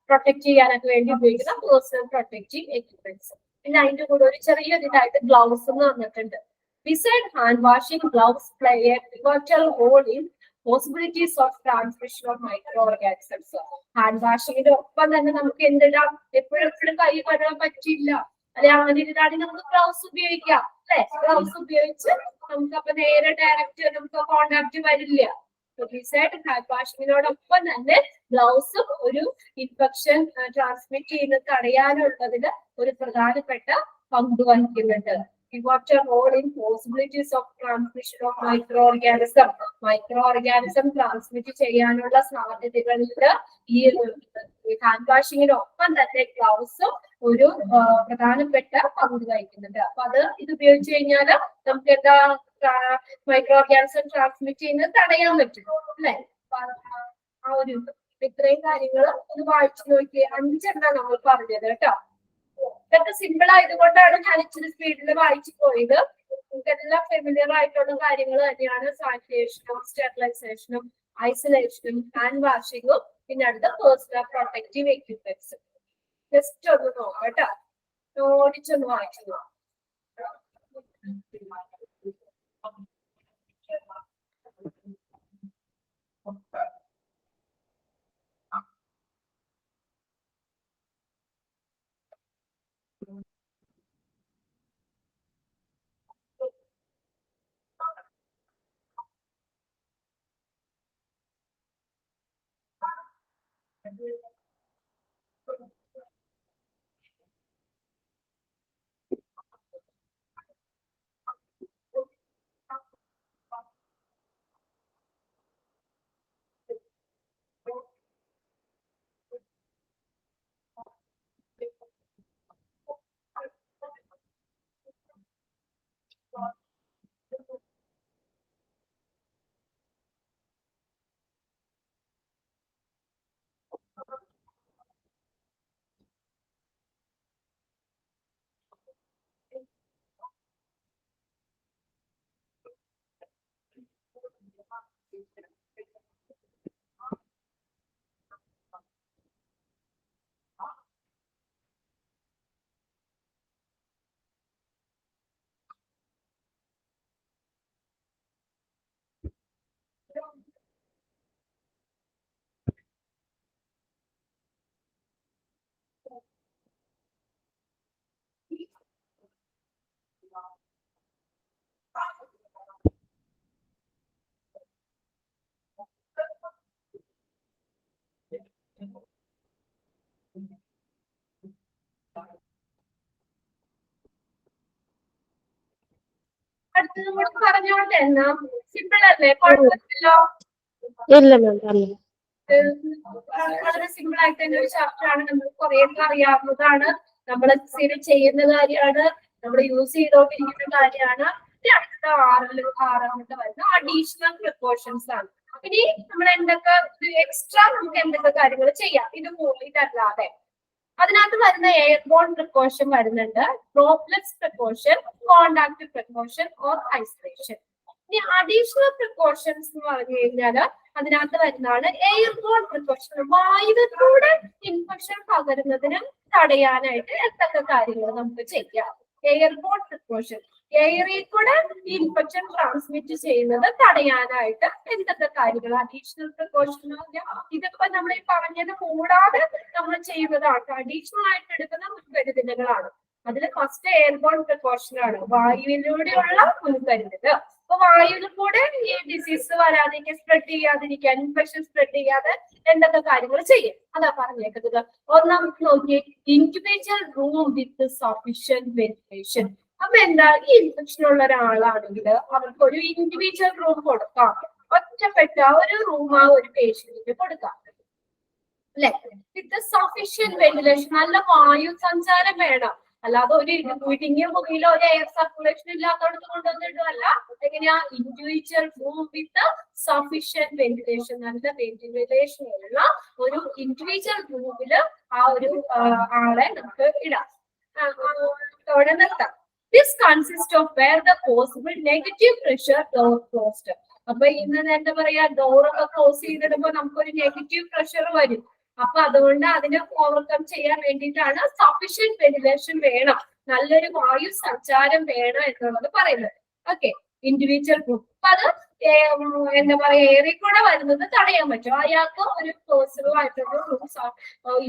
പ്രൊട്ടക്ട് ചെയ്യാനൊക്കെ വേണ്ടി ഉപയോഗിക്കുന്ന പേഴ്സണൽ പ്രൊട്ടക്റ്റീവ് എക്യുപ്മെന്റ്സ്. പിന്നെ അതിന്റെ കൂടെ ഒരു ചെറിയൊരു ഇതായിട്ട് ഗ്ലൗസ് എന്ന് പറഞ്ഞിട്ടുണ്ട്. Beside hand washing, gloves play a pivotal role in possibilities of transmission of microorganisms. Hand വാഷിങ്ങിന്റെ ഒപ്പം തന്നെ നമുക്ക് എന്തിടാം? എപ്പോഴും കൈ കഴുകാൻ പറ്റില്ല അല്ലെ, അങ്ങനെ ഇതാണെങ്കിൽ നമുക്ക് ഗ്ലൗസ് ഉപയോഗിക്കാം അല്ലെ. ഗ്ലൗസ് ഉപയോഗിച്ച് നമുക്ക് അപ്പൊ നേരെ ഡയറക്റ്റ് നമുക്ക് കോണ്ടാക്ട് വരില്ല. ഹാൻഡ് വാഷിങ്ങിനോടൊപ്പം തന്നെ ഗ്ലൗസും ഒരു ഇൻഫെക്ഷൻ ട്രാൻസ്മിറ്റ് ചെയ്യുന്നത് തടയാനുള്ളതിന് ഒരു പ്രധാനപ്പെട്ട പങ്ക് വഹിക്കുന്നുണ്ട്. Pivotal role in possibilities of transmission of microorganism. Microorganism transmit ചെയ്യാനുള്ള സാധ്യതകളിൽ ഈ ഹാൻഡ് വാഷിങ്ങിനൊപ്പം തന്നെ ഗ്ലൗസും ഒരു പ്രധാനപ്പെട്ട പങ്ക് വഹിക്കുന്നുണ്ട്. അപ്പൊ ഇത് ഉപയോഗിച്ച് കഴിഞ്ഞാൽ നമുക്ക് എന്താ മൈക്രോ ഓർഗാനിസം ട്രാൻസ്മിറ്റ് ചെയ്യുന്നത് തടയാൻ പറ്റും അല്ലെ. ആ ഒരു ഇത്രയും കാര്യങ്ങൾ ഒന്ന് വായിച്ചു നോക്കിയേ. 5 നമ്മൾ പറഞ്ഞത് കേട്ടോ. ഇതൊക്കെ സിമ്പിൾ ആയതുകൊണ്ടാണ് ഞാൻ ഇച്ചിരി സ്പീഡിൽ വായിച്ചു പോയത്. നമുക്കെല്ലാം ഫെമിലിയർ ആയിട്ടുള്ള കാര്യങ്ങൾ തന്നെയാണ്. സാനിറ്റേഷനും സ്റ്റെറിലൈസേഷനും ഐസൊലേഷനും ഹാൻഡ് വാഷിങ്ങും പിന്നെ അടുത്ത പേഴ്സണൽ പ്രൊട്ടക്റ്റീവ് എക്യുപ്മെന്റ്സ്. ജസ്റ്റ് ഒന്ന് നോക്കാം കേട്ടോ, ഓടിച്ചൊന്ന് വായിച്ചു നോക്കാം. അടുത്തത് നമ്മൾ പറഞ്ഞോട്ടെ. എന്നാ സിമ്പിൾ അല്ലേ, കുഴപ്പമില്ലല്ലോ. ഇല്ല മാം അറിയാം. വളരെ സിമ്പിൾ ആയിട്ട് തന്നെ ഒരു ചാപ്റ്റർ ആണ്. നമുക്ക് കുറെ അറിയാവുന്നതാണ്. നമ്മൾ സ്ഥിരം ചെയ്യുന്ന കാര്യമാണ്. നമ്മൾ യൂസ് ചെയ്തോണ്ടിരിക്കുന്ന കാര്യമാണ്. അടുത്ത ആറാമത്തെ വരുന്ന അഡീഷണൽ പ്രിക്കോഷൻസ് ആണ്. ഇനി നമ്മൾ എന്തൊക്കെ എക്സ്ട്രാ നമുക്ക് എന്തൊക്കെ കാര്യങ്ങൾ ചെയ്യാം ഇത് മൂന്നിട്ടല്ലാതെ. അതിനകത്ത് വരുന്ന എയർബോൺ പ്രിക്കോഷൻ വരുന്നുണ്ട്, droplets precaution, contact precaution or isolation. ഇനി അഡീഷണൽ പ്രിക്കോഷൻസ് എന്ന് പറഞ്ഞു കഴിഞ്ഞാല് അതിനകത്ത് വരുന്നതാണ് എയർബോൺ പ്രിക്കോഷൻ. വായുവിലൂടെ ഇൻഫെക്ഷൻ പകരുന്നതിന് തടയാനായിട്ട് എന്തൊക്കെ കാര്യങ്ങൾ നമുക്ക് ചെയ്യാം? എയർബോൺ പ്രിക്കോഷൻ, എയറിൽ കൂടെ ഇൻഫെക്ഷൻ ട്രാൻസ്മിറ്റ് ചെയ്യുന്നത് തടയാനായിട്ട് എന്തൊക്കെ കാര്യങ്ങൾ? അഡീഷണൽ പ്രിക്കോഷൻ ഇതിപ്പോ നമ്മൾ ഈ പറഞ്ഞത് കൂടാതെ നമ്മൾ ചെയ്യുന്നതാണ്, അഡീഷണൽ ആയിട്ട് എടുക്കുന്ന മുൻകരുതലുകളാണ്. അതിൽ ഫസ്റ്റ് എയർബോൺ പ്രിക്കോഷൻ ആണ്, വായുവിലൂടെയുള്ള മുൻകരുതൽ. അപ്പൊ വായുവിൽ കൂടെ ഈ ഡിസീസ് വരാതിരിക്കാൻ, സ്പ്രെഡ് ചെയ്യാതിരിക്കാൻ, ഇൻഫെക്ഷൻ സ്പ്രെഡ് ചെയ്യാതെ എന്തൊക്കെ കാര്യങ്ങൾ ചെയ്യും അതാ പറഞ്ഞേക്കുന്നത്. ഒന്നാമത് നോക്കിയേ, incubator room with sufficient ventilation. അപ്പൊ എന്താ, ഈ ഇൻഫെക്ഷൻ ഉള്ള ഒരാളാണെങ്കിൽ അവർക്ക് ഒരു ഇൻഡിവിജ്വൽ റൂം കൊടുക്കാം, ഒറ്റപ്പെട്ട ഒരു റൂം ആ ഒരു പേഷ്യന്റിന് കൊടുക്കാം അല്ലെ, വിത്ത് സഫിഷ്യന്റ് വെന്റിലേഷൻ. നല്ല വായു സഞ്ചാരം വേണം, അല്ലാതെ ഒരു ഇടുങ്ങിയ മുറിയിലോ ഒരു എയർ സർക്കുലേഷൻ ഇല്ലാത്തടത്ത് കൊണ്ടുവന്നിട്ടല്ല. എങ്ങനെയാ, individual room with sufficient ventilation, നല്ല വെന്റിലേഷൻ ഉള്ള ഒരു ഇൻഡിവിജ്വൽ റൂമില് ആ ഒരു ആളെ നമുക്ക് ഇടാം, അവിടെ നിർത്താം. This consists of where the possible negative pressure door closed. അപ്പൊ ഇന്ന് എന്താ പറയാ, ഡോറൊക്കെ ക്ലോസ് ചെയ്തിടുമ്പോ നമുക്കൊരു നെഗറ്റീവ് പ്രഷർ വരും. അപ്പൊ അതുകൊണ്ട് അതിനെ ഓവർകം ചെയ്യാൻ വേണ്ടിയിട്ടാണ് സഫിഷ്യന്റ് വെന്റിലേഷൻ വേണം, നല്ലൊരു വായു സഞ്ചാരം വേണം എന്നുള്ളത് പറയുന്നത്. Okay, individual room. അപ്പൊ അത് എന്താ പറയാ, ഏറി കൂടെ വരുന്നത് തടയാൻ പറ്റും. അയാൾക്ക് ഒരു പേഴ്സണൽ ആയിട്ടുള്ള റൂം,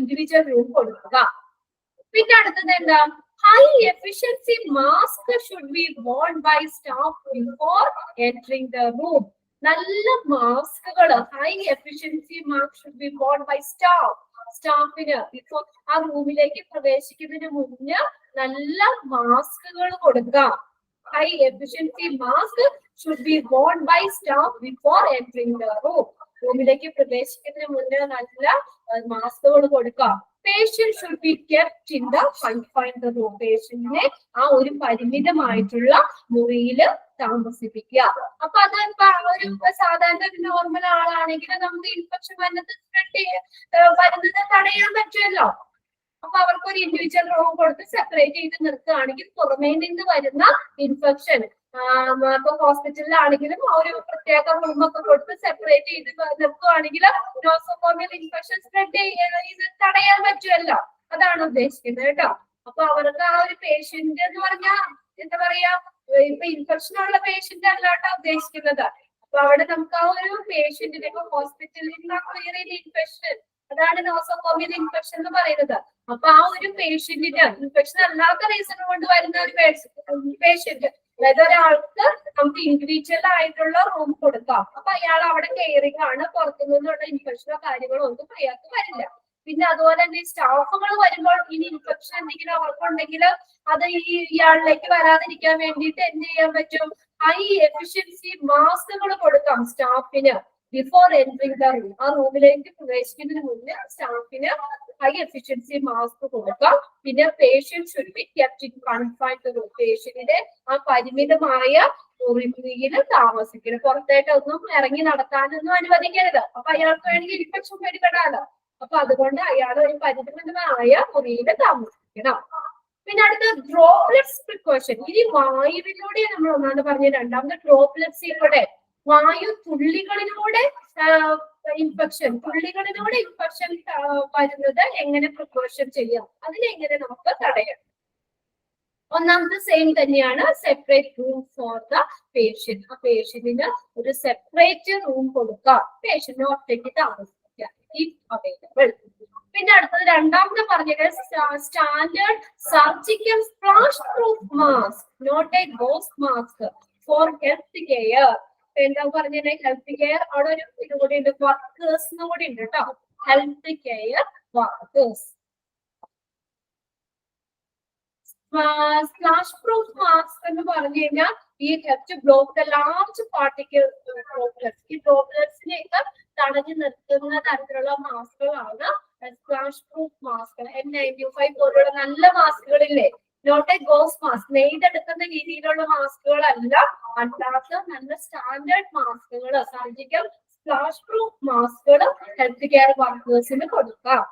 ഇൻഡിവിജ്വൽ റൂം കൊടുക്കുക. പിന്നെ അടുത്തത് എന്താ, high efficiency mask should be worn by staff before entering the room. നല്ല മാസ്കുകൾ, high efficiency mask should be worn by സ്റ്റാഫിന് ഇപ്പൊ ആ റൂമിലേക്ക് പ്രവേശിക്കുന്നതിന് മുന്നേ നല്ല മാസ്കുകൾ കൊടുക്കാം. High efficiency mask should be worn by staff before entering the room. റൂമിലേക്ക് പ്രവേശിക്കുന്നതിന് മുന്നേ നല്ല മാസ്കുകൾ കൊടുക്കാം. Patient should be kept in the confined room. പേഷ്യന്റിനെ ആ ഒരു പരിമിതമായിട്ടുള്ള മുറിയിൽ താമസിപ്പിക്കുക. അപ്പൊ അത് ഒരു സാധാരണ നോർമൽ ആളാണെങ്കിൽ നമുക്ക് ഇൻഫെക്ഷൻ വരുന്നത് തടയാൻ പറ്റുമല്ലോ. അപ്പൊ അവർക്ക് ഒരു ഇൻഡിവിജ്വൽ റൂം കൊടുത്ത് സെപ്പറേറ്റ് ചെയ്ത് നിർത്തുകയാണെങ്കിൽ പുറമേ നിന്ന് വരുന്ന ഇൻഫെക്ഷൻ, ഇപ്പൊ ഹോസ്പിറ്റലിലാണെങ്കിലും ആ ഒരു പ്രത്യേക റൂമൊക്കെ കൊടുത്ത് സെപ്പറേറ്റ് ചെയ്ത് നിർത്തുകയാണെങ്കിൽ നോസോകോമിയൽ ഇൻഫെക്ഷൻ സ്പ്രെഡ് ചെയ്ത് തടയാൻ പറ്റുമല്ലോ. അതാണ് ഉദ്ദേശിക്കുന്നത് കേട്ടോ. അപ്പൊ അവർക്ക് ആ ഒരു പേഷ്യന്റ് എന്ന് പറഞ്ഞാൽ എന്താ പറയാ, ഇപ്പൊ ഇൻഫെക്ഷൻ ഉള്ള പേഷ്യന്റ് അല്ലാട്ടോ ഉദ്ദേശിക്കുന്നത്. അപ്പൊ അവിടെ നമുക്ക് ആ ഒരു പേഷ്യന്റിന് ഇപ്പൊ ഹോസ്പിറ്റലിൽ ഇൻഫെക്ഷൻ, അതാണ് നോസോകോമിയൽ ഇൻഫെക്ഷൻ എന്ന് പറയുന്നത്. അപ്പൊ ആ ഒരു പേഷ്യന്റിന് ഇൻഫെക്ഷൻ അല്ലാത്ത റീസൺ കൊണ്ട് വരുന്ന ഒരു പേഷ്യന്റ്, അതായത് ഒരാൾക്ക് നമുക്ക് ഇൻഡിവിജ്വൽ ആയിട്ടുള്ള റൂം കൊടുക്കാം. അപ്പൊ അയാൾ അവിടെ കെയറിംഗ് ആണ്, പുറത്തുനിന്നുള്ള ഇൻഫെക്ഷനോ കാര്യങ്ങളോ ഒന്നും അയാൾക്ക് വരില്ല. പിന്നെ അതുപോലെ തന്നെ സ്റ്റാഫുകൾ വരുമ്പോൾ ഇനി ഇൻഫെക്ഷൻ എന്തെങ്കിലും അവർക്കുണ്ടെങ്കിൽ അത് ഇയാളിലേക്ക് വരാതിരിക്കാൻ വേണ്ടിയിട്ട് എന്ത് ചെയ്യാൻ പറ്റും, ഹൈ എഫിഷ്യൻസി മാസ്കുകൾ കൊടുക്കാം സ്റ്റാഫിന് ബിഫോർ എൻട്രിങ് ദ റൂം. ആ റൂമിലേക്ക് പ്രവേശിക്കുന്നതിന് മുന്നേ സ്റ്റാഫിന് ഹൈ എഫിഷ്യൻസി മാസ്ക് കൊടുക്കാം. പിന്നെ patient should be kept in confined room. പേഷ്യന്റിന്റെ ആ പരിമിതമായ മുറിയിൽ താമസിക്കണം, പുറത്തേക്കൊന്നും ഇറങ്ങി നടത്താനൊന്നും അനുവദിക്കരുത്. അപ്പൊ അയാൾക്ക് വേണമെങ്കിൽ ഇൻഫെക്ഷൻ പേടിപ്പെടാലോ. അപ്പൊ അതുകൊണ്ട് അയാൾ ഒരു പരിമിതമായ മുറിയിൽ താമസിക്കണം. പിന്നെ അടുത്ത ഡ്രോപ്ലെറ്റ്സ് പ്രിക്കോഷൻ. ഇനി വായുവിലൂടെ നമ്മൾ ഒന്നാമത് പറഞ്ഞ, രണ്ടാമത് ഡ്രോപ്ലെറ്റ്സിലൂടെ വായു തുള്ളികളിലൂടെ ഇൻഫെക്ഷൻ വരുന്നത് എങ്ങനെ പ്രിക്കോഷൻ ചെയ്യാം, അതിനെങ്ങനെ നമുക്ക് തടയാം? ഒന്നാമത് സെയിം തന്നെയാണ്, separate room for the patient. ആ പേഷ്യന്റിന് ഒരു സെപ്പറേറ്റ് റൂം കൊടുക്കാം, പേഷ്യന്റിന് ഒറ്റയ്ക്ക് താമസിക്കാം ഇഫ് അവൈലബിൾ. പിന്നെ അടുത്തത് രണ്ടാമത് പറഞ്ഞത് standard surgical splash proof mask, not a ghost mask for health care. എന്താ പറഞ്ഞത്, ഹെൽത്ത് കെയർ അവിടെ ഒരു ഇത് കൂടി ഉണ്ട്, വർക്കേഴ്സ് കൂടി ഉണ്ട് കേട്ടോ, health care workers. Splash proof mask എന്ന് പറഞ്ഞു കഴിഞ്ഞാൽ We have to block the large particle droplets. ഈ ഡ്രോപ്ലെറ്റ്സിനെയൊക്കെ തടഞ്ഞു നിർത്തുന്ന തരത്തിലുള്ള മാസ്കുകളാണ് സ്പ്ലാഷ് പ്രൂഫ് മാസ്ക്. N95 പോലുള്ള നല്ല മാസ്കുകളില്ലേ, നോട്ട് എ ഗോസ് മാസ്ക്, നെയ്തെടുക്കുന്ന രീതിയിലുള്ള മാസ്കുകളല്ല, അല്ലാത്ത നല്ല സ്റ്റാൻഡേർഡ് മാസ്കുകൾ, സർജിക്കൽ സ്പ്ലാഷ് പ്രൂഫ് മാസ്കുകൾ ഹെൽത്ത് കെയർ വർക്കേഴ്സിന് കൊടുക്കാം.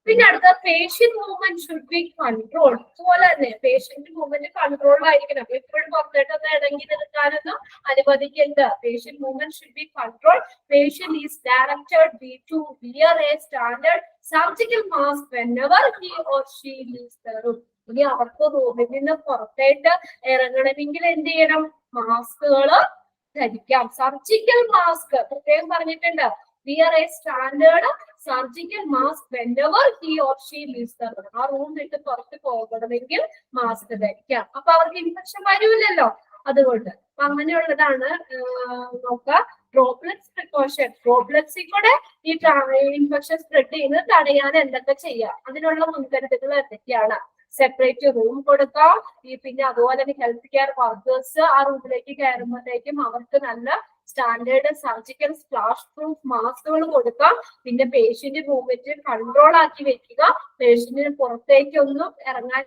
പിന്നെ അടുത്ത patient movement should be control. അതുപോലെ തന്നെ പേഷ്യന്റ് മൂവ്മെന്റ് കൺട്രോൾ ആയിരിക്കണം. എപ്പോഴും പുറത്തേട്ടൊന്നും ഇടങ്ങി നിൽക്കാനൊന്നും അനുവദിക്കരുത്. Patient movement should be control. Patient is directed to wear a standard surgical mask whenever he or she leaves the room. ഇനി അവർക്ക് റൂമിൽ നിന്ന് പുറത്തേട്ട് ഇറങ്ങണമെങ്കിൽ എന്ത് ചെയ്യണം? മാസ്കുകൾ ധരിക്കാം. സർജിക്കൽ മാസ്ക് പ്രത്യേകം പറഞ്ഞിട്ടുണ്ട്. Wear a standard surgical mask whenever he or she leaves the room. ആ റൂം വിട്ട് പുറത്ത് പോകണമെങ്കിൽ മാസ്ക് ധരിക്കാം. അപ്പൊ അവർക്ക് ഇൻഫെക്ഷൻ വരൂല്ലല്ലോ, അതുകൊണ്ട്. അപ്പൊ അങ്ങനെയുള്ളതാണ് നോക്കുക. ഡ്രോപ്ലെറ്റ്സ് പ്രിക്കോഷൻ, ഡ്രോപ്ലെറ്റ്സിൽ കൂടെ ഈ ഇൻഫെക്ഷൻ സ്പ്രെഡ് ചെയ്യുന്നത് തടയാൻ എന്തൊക്കെ ചെയ്യാം, അതിനുള്ള മുൻകരുതലുകൾ എന്തൊക്കെയാണ്? സെപ്പറേറ്റ് റൂം കൊടുക്കാം. പിന്നെ അതുപോലെ തന്നെ ഹെൽത്ത് കെയർ വർക്കേഴ്സ് ആ റൂമിലേക്ക് കയറുമ്പോഴത്തേക്കും അവർക്ക് നല്ല സ്റ്റാൻഡേർഡ് സർജിക്കൽ സ്പ്ലാഷ് പ്രൂഫ് മാസ്കുകൾ കൊടുക്കാം. പിന്നെ പേഷ്യന്റ് മൂവ്മെന്റ് കൺട്രോൾ ആക്കി വെക്കുക. പേഷ്യന്റിന് പുറത്തേക്കൊന്നും ഇറങ്ങാൻ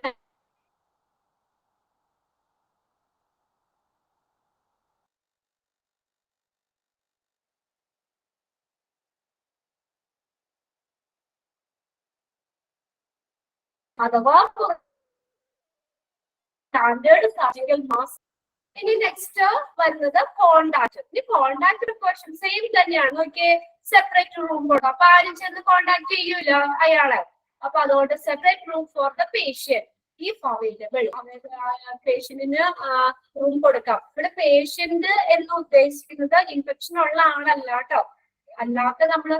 അഥവാ സ്റ്റാൻഡേർഡ് സർജിക്കൽ മാസ്ക്. ഇനി നെക്സ്റ്റ് വരുന്നത് കോണ്ടാക്ട്. ഇനി കോണ്ടാക്ട് പ്രിക്കോഷൻ സെയിം തന്നെയാണ്. നോക്കിയേ, സെപ്പറേറ്റ് റൂം കൊടുക്കാം. അപ്പൊ ആരും ചെന്ന് കോണ്ടാക്ട് ചെയ്യൂല അയാളെ. അപ്പൊ അതുകൊണ്ട് separate room for the patient if available. പേഷ്യന്റിന് റൂം കൊടുക്കാം. ഇവിടെ പേഷ്യന്റ് എന്ന് ഉദ്ദേശിക്കുന്നത് ഇൻഫെക്ഷൻ ഉള്ള ആളല്ല കേട്ടോ. അല്ലാത്ത നമ്മൾ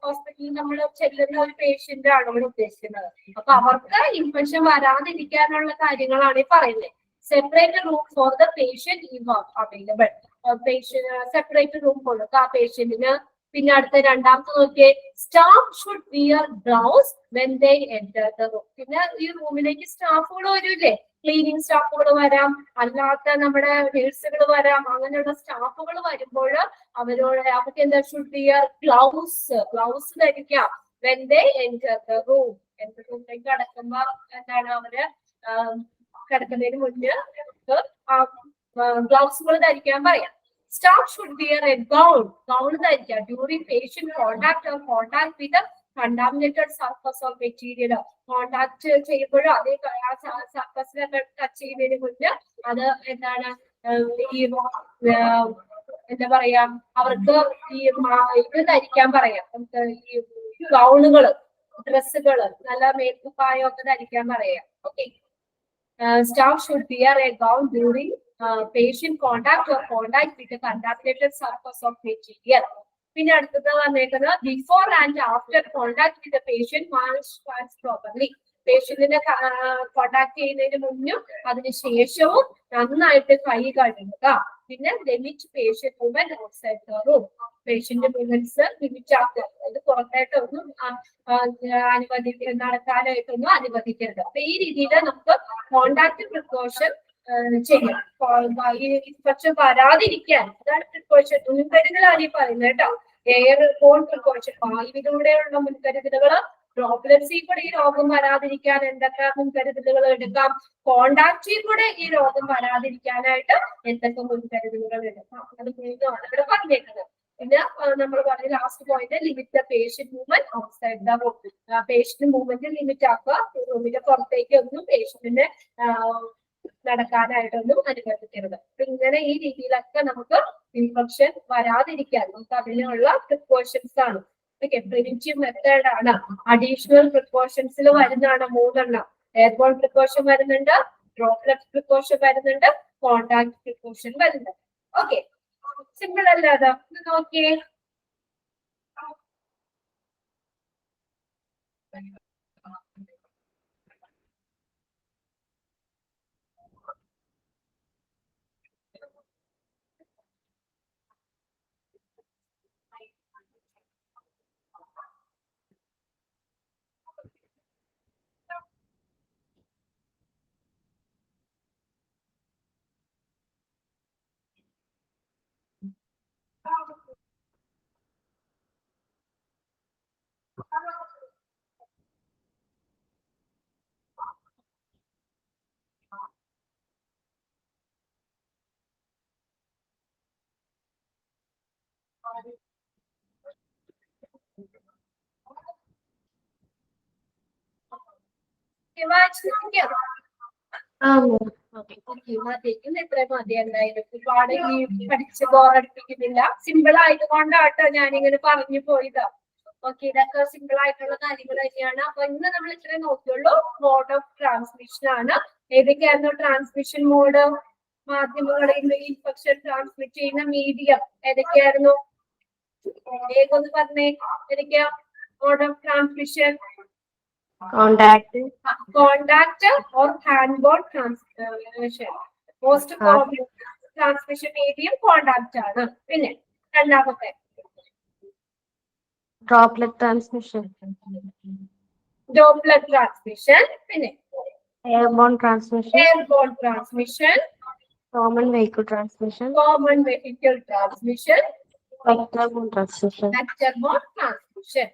ഹോസ്പിറ്റലിൽ നമ്മൾ ചെല്ലുന്ന ഒരു പേഷ്യന്റ് ആണ് ഇവിടെ ഉദ്ദേശിക്കുന്നത്. അപ്പൊ അവർക്ക് ഇൻഫെക്ഷൻ വരാതിരിക്കാനുള്ള കാര്യങ്ങളാണ് ഈ പറയുന്നത്. Separate room for the patient if available. Separate room കൊടുക്കുക ആ പേഷ്യന്റിന്. പിന്നെ അടുത്ത രണ്ടാമത്തെ നോക്കിയേ, staff should wear gloves when they enter the room. പിന്നെ ഈ റൂമിലേക്ക് സ്റ്റാഫുകൾ വരൂല്ലേ, ക്ലീനിങ് സ്റ്റാഫുകൾ വരാം, അല്ലാത്ത നമ്മുടെ നേഴ്സുകൾ വരാം. അങ്ങനെയുള്ള സ്റ്റാഫുകൾ വരുമ്പോൾ അവർക്ക് എന്താ, ഷുഡ് വിയർ ഗ്ലൗസ്, ഗ്ലൗസ് ധരിക്കാം. When they enter the room. റൂമിലേക്ക് കടക്കുമ്പോ എന്താണ് അവര് കിടക്കുന്നതിന് മുന്നേ ഗ്ലൗസുകൾ ധരിക്കാൻ പറയാം. Staff should wear a gown. Gown ധരിക്കാം during patient contact or contact with a contaminated surface of material. Contact ചെയ്യുമ്പോഴും അതേ സർഫസിലൊക്കെ ടച്ച് ചെയ്യുന്നതിന് മുന്നേ അത് എന്താണ് ഈ എന്താ പറയാ, അവർക്ക് ഈ ഇത് ധരിക്കാൻ പറയാം. നമുക്ക് ഈ ഗൗണുകള്, ഡ്രസ്സുകള്, നല്ല മേക്കപ്പായോ ഒക്കെ ധരിക്കാൻ പറയാം. Okay, staff should wear a gown during patient contact or contact with the contaminated surface of material. പിന്നെ അടുത്തത് വന്നേക്കുന്നത് before and after contact with the patient wash hands properly. പേഷ്യന്റിനെ കോണ്ടാക്ട് ചെയ്യുന്നതിന് മുന്നും അതിനുശേഷവും നന്നായിട്ട് കൈ കഴുകുക. പിന്നെ limit patient movement outside the room. Patient movements limit ആക്കുക. അത് പുറത്തായിട്ടൊന്നും നടക്കാനായിട്ടൊന്നും അനുവദിക്കരുത്. അപ്പൊ ഈ രീതിയിൽ നമുക്ക് കോണ്ടാക്ട് പ്രിക്കോഷൻ ചെയ്യാം. ഇൻഫെക്ഷൻ വരാതിരിക്കാൻ അതാണ് പ്രിക്കോഷൻ, മുൻകരുതലാണ് ഈ പറയുന്നത് കേട്ടോ. എയർ ബോൺ പ്രിക്കോഷൻ, വായുവിലൂടെയുള്ള മുൻകരുതലുകൾ. ഡ്രോപ്ലെറ്റ്സിൽ കൂടെ ഈ രോഗം വരാതിരിക്കാൻ എന്തൊക്കെ മുൻകരുതലുകൾ എടുക്കാം, കോണ്ടാക്റ്റിൽ കൂടെ ഈ രോഗം വരാതിരിക്കാനായിട്ട് എന്തൊക്കെ മുൻകരുതലുകൾ എടുക്കാം, അത് മൂന്നുമാണ് ഇവിടെ പറഞ്ഞേക്കുന്നത്. പിന്നെ നമ്മൾ പറഞ്ഞ last point, limit the patient movement outside the room. Patient movement limit ആക്കുക. റൂമിന്റെ പുറത്തേക്ക് ഒന്നും പേഷ്യന്റിനെ നടക്കാനായിട്ടൊന്നും അനുവദിക്കരുത്. അപ്പൊ ഇങ്ങനെ ഈ രീതിയിലൊക്കെ നമുക്ക് ഇൻഫെക്ഷൻ വരാതിരിക്കാൻ നമുക്ക് അതിനുള്ള പ്രിക്കോഷൻസ് ആണ്. ഓക്കെ, പ്രിവെന്റീവ് മെത്തേഡ് ആണ്. അഡീഷണൽ പ്രിക്കോഷൻസിൽ വരുന്നതാണ് മൂന്നെണ്ണം. എയർബോൺ പ്രിക്കോഷൻ വരുന്നുണ്ട്, ഡ്രോപ്ലെറ്റ് പ്രിക്കോഷൻ വരുന്നുണ്ട്, കോണ്ടാക്ട് പ്രിക്കോഷൻ വരുന്നുണ്ട്. ഓക്കെ, സിമ്പിൾ അല്ലേ അത്? നോക്കിയേ, വായിച്ചു നോക്കിയോ? ഇത്ര മതി. എന്തായാലും ഒരുപാട് പഠിച്ച് ബോറടിപ്പിക്കുന്നില്ല. സിമ്പിൾ ആയതുകൊണ്ടാട്ടോ ഞാനിങ്ങനെ പറഞ്ഞു പോയതാ. ഓക്കെ, ഇതൊക്കെ സിമ്പിൾ ആയിട്ടുള്ള കാര്യങ്ങൾ തന്നെയാണ്. അപ്പൊ ഇന്ന് നമ്മൾ ഇത്ര നോക്കിയുള്ളൂ. മോഡ് ഓഫ് ട്രാൻസ്മിഷൻ ആണ്. ഏതൊക്കെയായിരുന്നു ട്രാൻസ്മിഷൻ മോഡ്? മാധ്യമങ്ങളിൽ ഇൻഫെക്ഷൻ ട്രാൻസ്മിറ്റ് ചെയ്യുന്ന മീഡിയം ഏതൊക്കെയായിരുന്നു? ഏതൊന്ന് പറഞ്ഞേ, ഏതൊക്കെയാ mode of transmission? Contact or hand-borne transmission. Most common transmission medium contact ആണ്. പിന്നെ രണ്ടാമത്തെ droplet transmission, droplet transmission. പിന്നെ airborne transmission, airborne transmission, common vehicle transmission, common vehicle transmission, vector-borne transmission. vector-borne transmission.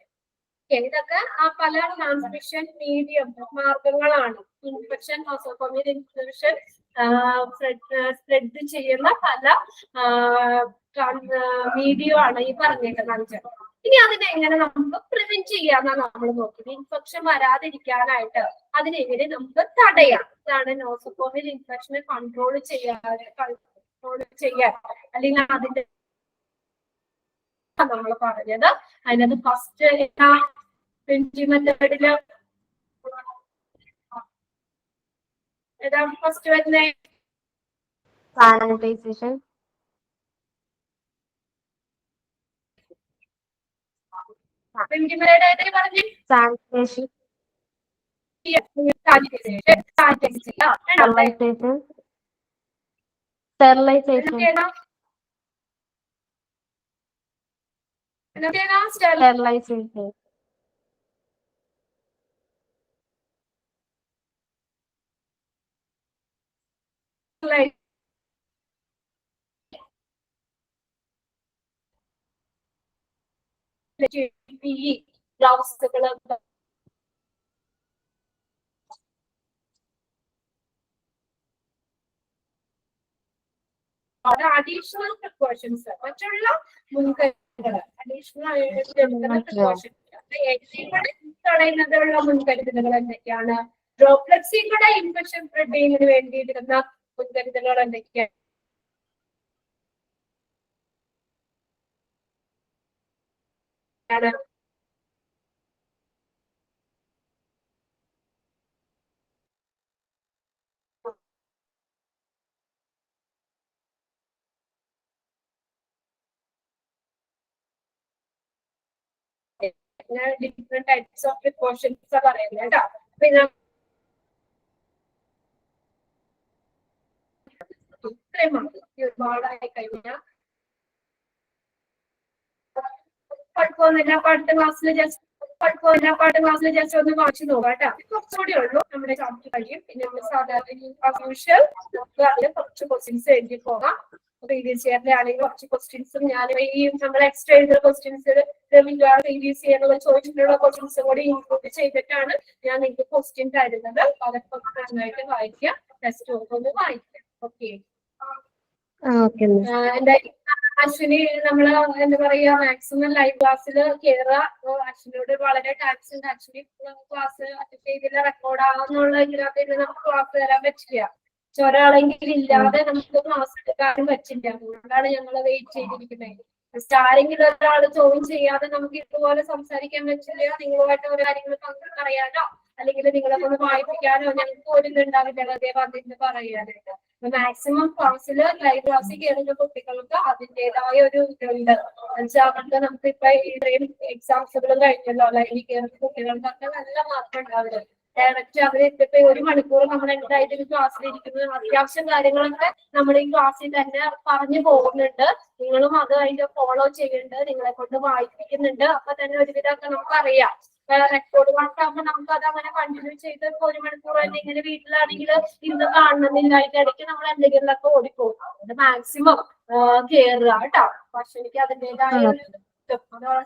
ഇതൊക്കെ പല ട്രാൻസ്മിഷൻ മീഡിയം മാർഗങ്ങളാണ്. Infection, nosocomial infection spread ചെയ്യുന്ന പല medium ആണ് ഈ പറഞ്ഞേക്കുന്നത്. ഇനി അതിനെങ്ങനെ നമുക്ക് പ്രിവെന്റ് ചെയ്യാന്നാണ് നമ്മൾ നോക്കുന്നത്. ഇൻഫെക്ഷൻ വരാതിരിക്കാനായിട്ട് അതിനെങ്ങനെ നമുക്ക് തടയാം. ഇതാണ് നോസോകോമിയൽ ഇൻഫെക്ഷനെ കൺട്രോൾ ചെയ്യാൻ അല്ലെങ്കിൽ അതിന്റെ നമ്മൾ പറഞ്ഞത്. അതിനകത്ത് ഫസ്റ്റ് മെത്തേഡില് ഏതാണ് ഫസ്റ്റ് വരുന്നത്? Sanitization, പറഞ്ഞു sanitation, sterilization, sterilization, ഗ്ലൗസുകള് അഡീഷണൽ പ്രിക്കോഷൻസ്, മറ്റുള്ള മുൻകരുതലുകൾ, അഡീഷണൽ പ്രിക്കോഷൻസ് തടയുന്നതിനുള്ള മുൻകരുതലുകൾ എന്തൊക്കെയാണ്? ഡ്രോപ്ലെറ്റ്സിൽ കൂടെ ഇൻഫെക്ഷൻ സ്പ്രെഡ് ചെയ്യുന്നതിന് വേണ്ടിയിരുന്ന മുൻകരുതലുകൾ എന്തൊക്കെയാണ്? ഡിഫറെന്റ് ടൈപ്സ് ഓഫ് പ്രിക്കോഷൻസ് പറയുന്നത് കേട്ടോ. പിന്നെ ഒരുപാടായി കഴിഞ്ഞാൽ കുഴപ്പമൊന്നുമില്ല. അടുത്ത ക്ലാസ്സിൽ ജസ്റ്റ് ഒന്ന് വായിച്ചു നോക്കാം കേട്ടോ. കുറച്ചുകൂടി ഉള്ളൂ നമ്മുടെ ചാപ്റ്റർ കഴിയും. പിന്നെ നമ്മൾ സാധാരണ കുറച്ച് ക്വസ്റ്റ്യൻസ് എഴുതി പോകാം. പ്രീവിയസ് ഇയറിലെ ആണെങ്കിൽ കുറച്ച് ക്വസ്റ്റ്യൻസും ഞാൻ ഈ നമ്മൾ എക്സ്ട്രാ എഴുതുന്ന ക്വസ്റ്റ്യൻസ് പ്രീവിയസ് ഇയറിൽ ചോദിച്ചിട്ടുള്ള ക്വസ്റ്റ്യൻസും കൂടി ഇൻക്ലൂഡ് ചെയ്തിട്ടാണ് ഞാൻ നിങ്ങൾക്ക് ക്വസ്റ്റ്യൻ തരുന്നത്. അതൊക്കെ നന്നായിട്ട് വായിക്കുക. ടെസ്റ്റ് ഒന്ന് വായിക്കാം. ഓക്കെ, അശ്വിനി നമ്മള് എന്താ പറയാ മാക്സിമം ലൈവ് ക്ലാസ്സിൽ കയറുക. അശ്വിനിയോട് വളരെ താങ്ക്സ് ഉണ്ട്. അശ്വിനി ക്ലാസ് അറ്റൻഡ് ചെയ്തില്ല, റെക്കോർഡ് ആവാന്നുള്ള ഇതിനകത്ത് നമുക്ക് ക്ലാസ് തരാൻ പറ്റില്ല. ഒരാളെങ്കിലും ഇല്ലാതെ നമുക്ക് ക്ലാസ് എടുക്കാനും പറ്റില്ല. അതുകൊണ്ടാണ് ഞങ്ങൾ വെയിറ്റ് ചെയ്തിരിക്കുന്നത്. ആരെങ്കിലും ഒരാൾ ജോയിൻ ചെയ്യാതെ നമുക്ക് ഇതുപോലെ സംസാരിക്കാൻ പറ്റില്ല. നിങ്ങളുമായിട്ട് ഓരോ കാര്യങ്ങൾ പറയാനോ അല്ലെങ്കിൽ നിങ്ങളെ ഒന്ന് വായിപ്പിക്കാനോ ഞങ്ങൾക്ക് ഒരു ഇതുണ്ടാവില്ല. അതേപോലെ പറയാനായിട്ട് മാക്സിമം ക്ലാസ്സിൽ ലൈവ് ക്ലാസ്സിൽ കയറുന്ന കുട്ടികൾക്ക് അതിൻ്റെതായ ഒരു ഇതുണ്ട്. എന്നുവെച്ചാൽ അവർക്ക് നമുക്ക് ഇപ്പൊ ഇത്രയും എക്സാംസുകളും കഴിഞ്ഞല്ലോ. ലൈവിൽ കയറുന്ന കുട്ടികൾക്കൊക്കെ നല്ല മാർക്ക് ഉണ്ടാവില്ല. ഡയറക്റ്റ് അവരെത്തിപ്പോ 1 മണിക്കൂർ നമ്മൾ എന്തായിട്ട് ക്ലാസ്സിലിരിക്കുന്നത് അത്യാവശ്യം കാര്യങ്ങളൊക്കെ നമ്മൾ ഈ ക്ലാസ്സിൽ തന്നെ പറഞ്ഞു പോകുന്നുണ്ട്. നിങ്ങളും അത് അതിന്റെ ഫോളോ ചെയ്യുന്നുണ്ട്. നിങ്ങളെ കൊണ്ട് വായിപ്പിക്കുന്നുണ്ട്. അപ്പൊ തന്നെ ഒരുവിധമൊക്കെ നമുക്കറിയാം. റെക്കോർഡ് വർക്കാകുമ്പോൾ നമുക്ക് അത് അങ്ങനെ കണ്ടിന്യൂ ചെയ്ത് 1 മണിക്കൂർ തന്നെ ഇങ്ങനെ വീട്ടിലാണെങ്കിൽ ഇന്ന് കാണണമെന്നില്ല. അതിന്റെ ഇടയ്ക്ക് നമ്മൾ എന്തെങ്കിലുമൊക്കെ ഓടിപ്പോകും. അത് മാക്സിമം കയറുക കേട്ടോ. പക്ഷെ എനിക്ക് അതിൻ്റെതായ ഒരു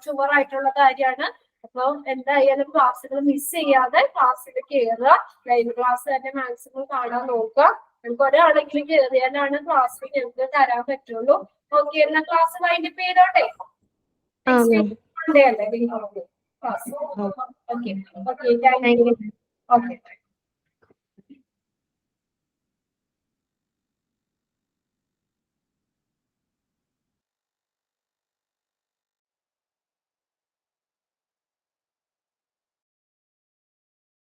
ഷുവറായിട്ടുള്ള കാര്യമാണ്. അപ്പൊ എന്തായാലും ക്ലാസ്സുകൾ മിസ് ചെയ്യാതെ ക്ലാസ്സിൽ കയറുക, ലൈവ് ക്ലാസ് തന്നെ മാക്സിമം കാണാൻ നോക്കുക. നമുക്ക് ഒരാളെങ്കിലും കയറിയാലാണ് ക്ലാസ്സിൽ ഞങ്ങൾക്ക് തരാൻ പറ്റുള്ളൂ. ഓക്കെ, എന്നാ ക്ലാസ് വൈൻഡപ്പ് ചെയ്തോട്ടെ. Monday അല്ലേ class? Okay okay, thank you. Okay.